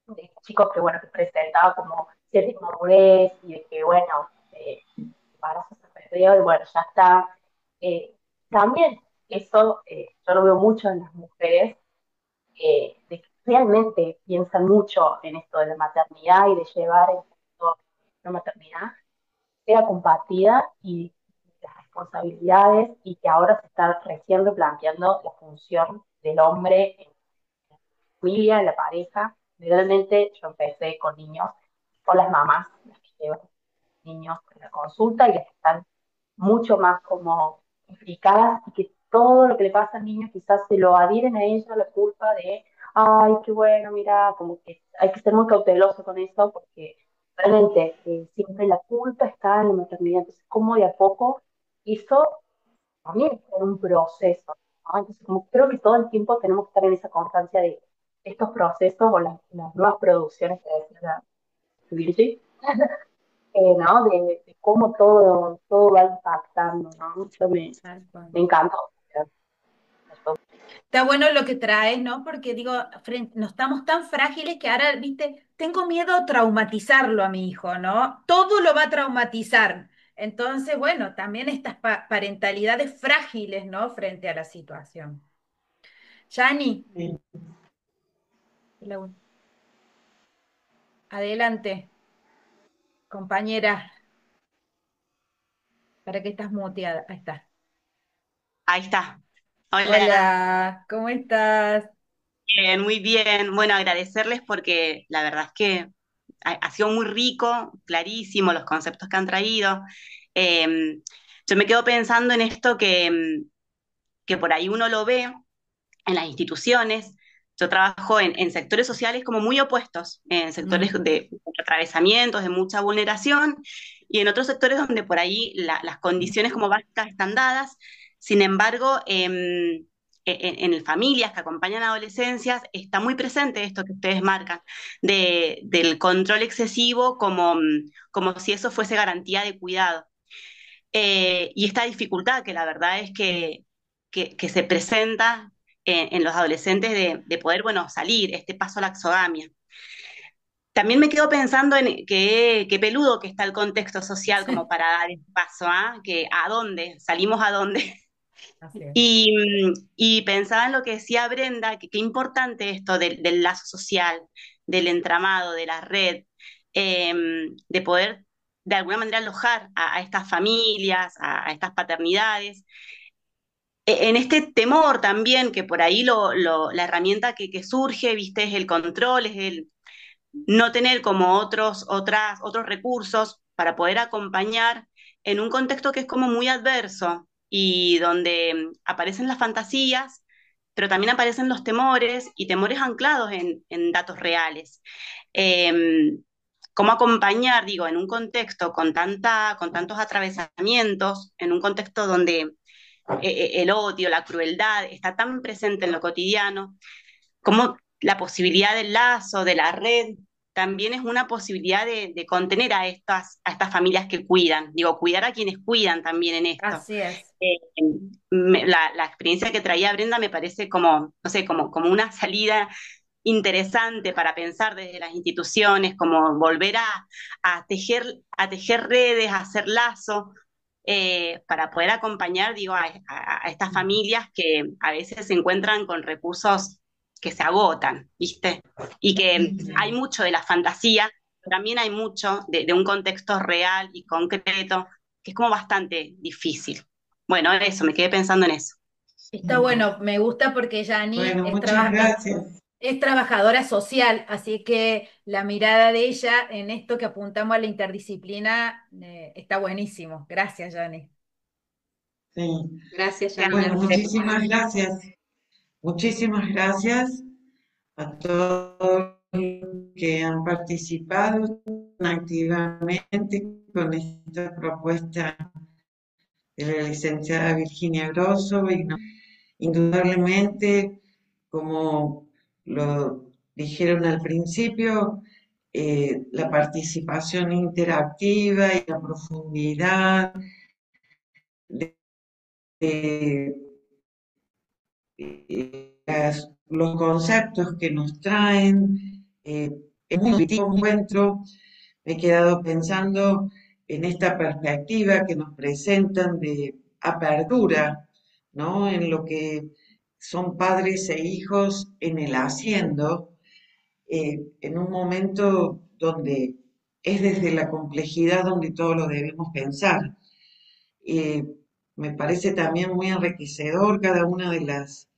[SPEAKER 8] de chicos que, bueno, que presentaba como cierta inmadurez y de que, bueno, embarazo se perdió y bueno, ya está. También eso yo lo veo mucho en las mujeres, de que realmente piensan mucho en esto de la maternidad y de llevar el mundo la maternidad sea compartida y las responsabilidades y que ahora se está recién replanteando la función del hombre en la familia, en la pareja. Realmente yo empecé con niños, con las mamás, las que llevan niños en la consulta y las que están mucho más como implicadas y que todo lo que le pasa al niño quizás se lo adhieren a ella la culpa de, ay, qué bueno, mira, como que hay que ser muy cauteloso con eso porque realmente siempre la culpa está en la maternidad. Entonces, como de a poco eso también es un proceso, ¿no? Entonces, como creo que todo el tiempo tenemos que estar en esa constancia de estos procesos o las nuevas producciones que decía la Virgi, ¿no? De cómo todo va impactando, ¿no? Eso
[SPEAKER 2] Tal cual.
[SPEAKER 8] me encantó.
[SPEAKER 2] Está bueno lo que traes, ¿no? Porque digo, no estamos tan frágiles que ahora, viste, tengo miedo a traumatizarlo a mi hijo, ¿no? Todo lo va a traumatizar. Entonces, bueno, también estas parentalidades frágiles, ¿no? Frente a la situación. Yani,
[SPEAKER 1] Sí.
[SPEAKER 2] adelante, compañera, para que estás muteada. Ahí está.
[SPEAKER 9] Ahí está. Hola,
[SPEAKER 2] Hola, ¿cómo estás?
[SPEAKER 9] bien, muy bien. Bueno, agradecerles porque la verdad es que ha sido muy rico, clarísimo los conceptos que han traído. Eh, yo me quedo pensando en esto que por ahí uno lo ve en las instituciones. Yo trabajo en sectores sociales como muy opuestos, en sectores
[SPEAKER 2] Mm,
[SPEAKER 9] de atravesamientos, de mucha vulneración, y en otros sectores donde por ahí las condiciones como básicas están dadas. Sin embargo, en familias que acompañan a adolescencias está muy presente esto que ustedes marcan, del control excesivo como si eso fuese garantía de cuidado. Y esta dificultad que la verdad es que se presenta en los adolescentes de poder, bueno, salir, este paso a la exogamia. También me quedo pensando en qué peludo que está el contexto social como
[SPEAKER 2] sí,
[SPEAKER 9] para dar el paso, ¿ah? Que a dónde, salimos a dónde.
[SPEAKER 2] así es.
[SPEAKER 9] Y pensaba en lo que decía Brenda, que qué importante esto del lazo social, del entramado, de la red, de poder de alguna manera alojar a estas familias, a estas paternidades. En este temor también, que por ahí la herramienta que surge, viste, es el control, es el no tener como otros recursos para poder acompañar en un contexto que es como muy adverso y donde aparecen las fantasías, pero también aparecen los temores y temores anclados en datos reales. Eh, ¿Cómo acompañar, digo, en un contexto con tantos atravesamientos, en un contexto donde el odio, la crueldad está tan presente en lo cotidiano, como la posibilidad del lazo, de la red, también es una posibilidad de contener a estas familias que cuidan, digo, cuidar a quienes cuidan también en esto.
[SPEAKER 2] Así es.
[SPEAKER 9] Eh, la experiencia que traía Brenda me parece como, no sé, como una salida interesante para pensar desde las instituciones, como volver a tejer redes, a hacer lazo, para poder acompañar, digo, a estas familias que a veces se encuentran con recursos que se agotan, ¿viste? Y que hay mucho de la fantasía, pero también hay mucho de un contexto real y concreto, que es como bastante difícil. Bueno, eso, me quedé pensando en eso.
[SPEAKER 2] Está bueno, me gusta porque Yani
[SPEAKER 1] Bueno, muchas gracias.
[SPEAKER 2] es trabajadora social, así que la mirada de ella en esto que apuntamos a la interdisciplina está buenísimo. Gracias, Yani.
[SPEAKER 1] Sí.
[SPEAKER 3] Gracias,
[SPEAKER 1] Bueno,
[SPEAKER 3] Janina.
[SPEAKER 1] muchísimas gracias. Muchísimas gracias a todos los que han participado tan activamente con esta propuesta de la licenciada Virginia Grosso y indudablemente, como lo dijeron al principio, la participación interactiva y la profundidad de, de- los conceptos que nos traen. En un último encuentro me he quedado pensando en esta perspectiva que nos presentan de apertura, ¿no? En lo que son padres e hijos en el haciendo, en un momento donde es desde la complejidad donde todo lo debemos pensar. Eh, Me parece también muy enriquecedor cada una de las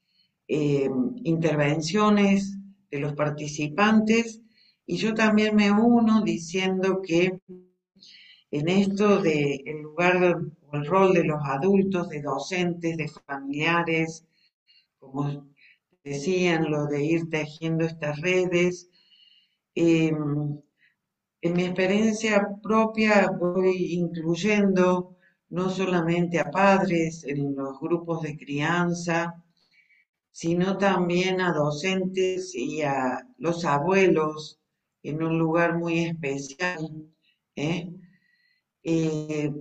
[SPEAKER 1] eh, intervenciones de los participantes y yo también me uno diciendo que en esto de el lugar o el rol de los adultos, de docentes, de familiares, como decían, lo de ir tejiendo estas redes. Eh, en mi experiencia propia voy incluyendo no solamente a padres en los grupos de crianza, sino también a docentes y a los abuelos en un lugar muy especial. ¿Eh? Eh,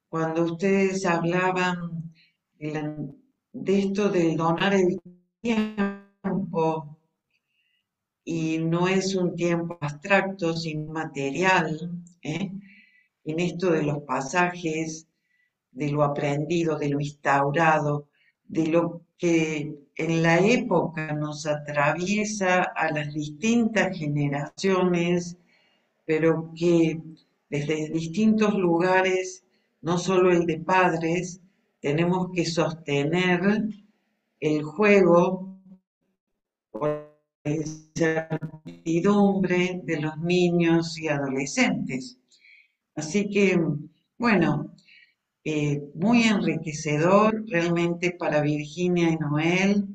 [SPEAKER 1] Cuando ustedes hablaban de esto del donar el tiempo, y no es un tiempo abstracto, sino material, ¿eh? En esto de los pasajes, de lo aprendido, de lo instaurado, de lo que en la época nos atraviesa a las distintas generaciones, pero que desde distintos lugares, no solo el de padres, tenemos que sostener el juego por la incertidumbre de los niños y adolescentes. Así que, bueno, muy enriquecedor realmente para Virginia y Noel,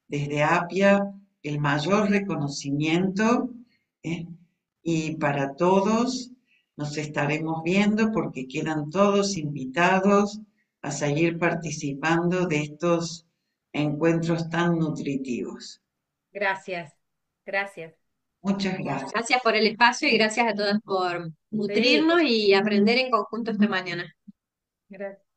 [SPEAKER 1] desde Apia, el mayor reconocimiento, ¿eh? Y para todos nos estaremos viendo porque quedan todos invitados a seguir participando de estos encuentros tan nutritivos.
[SPEAKER 2] Gracias, gracias.
[SPEAKER 1] Muchas gracias.
[SPEAKER 3] Gracias por el espacio y gracias a todas por
[SPEAKER 2] Sí,
[SPEAKER 3] nutrirnos y aprender en conjunto esta mañana.
[SPEAKER 2] gracias.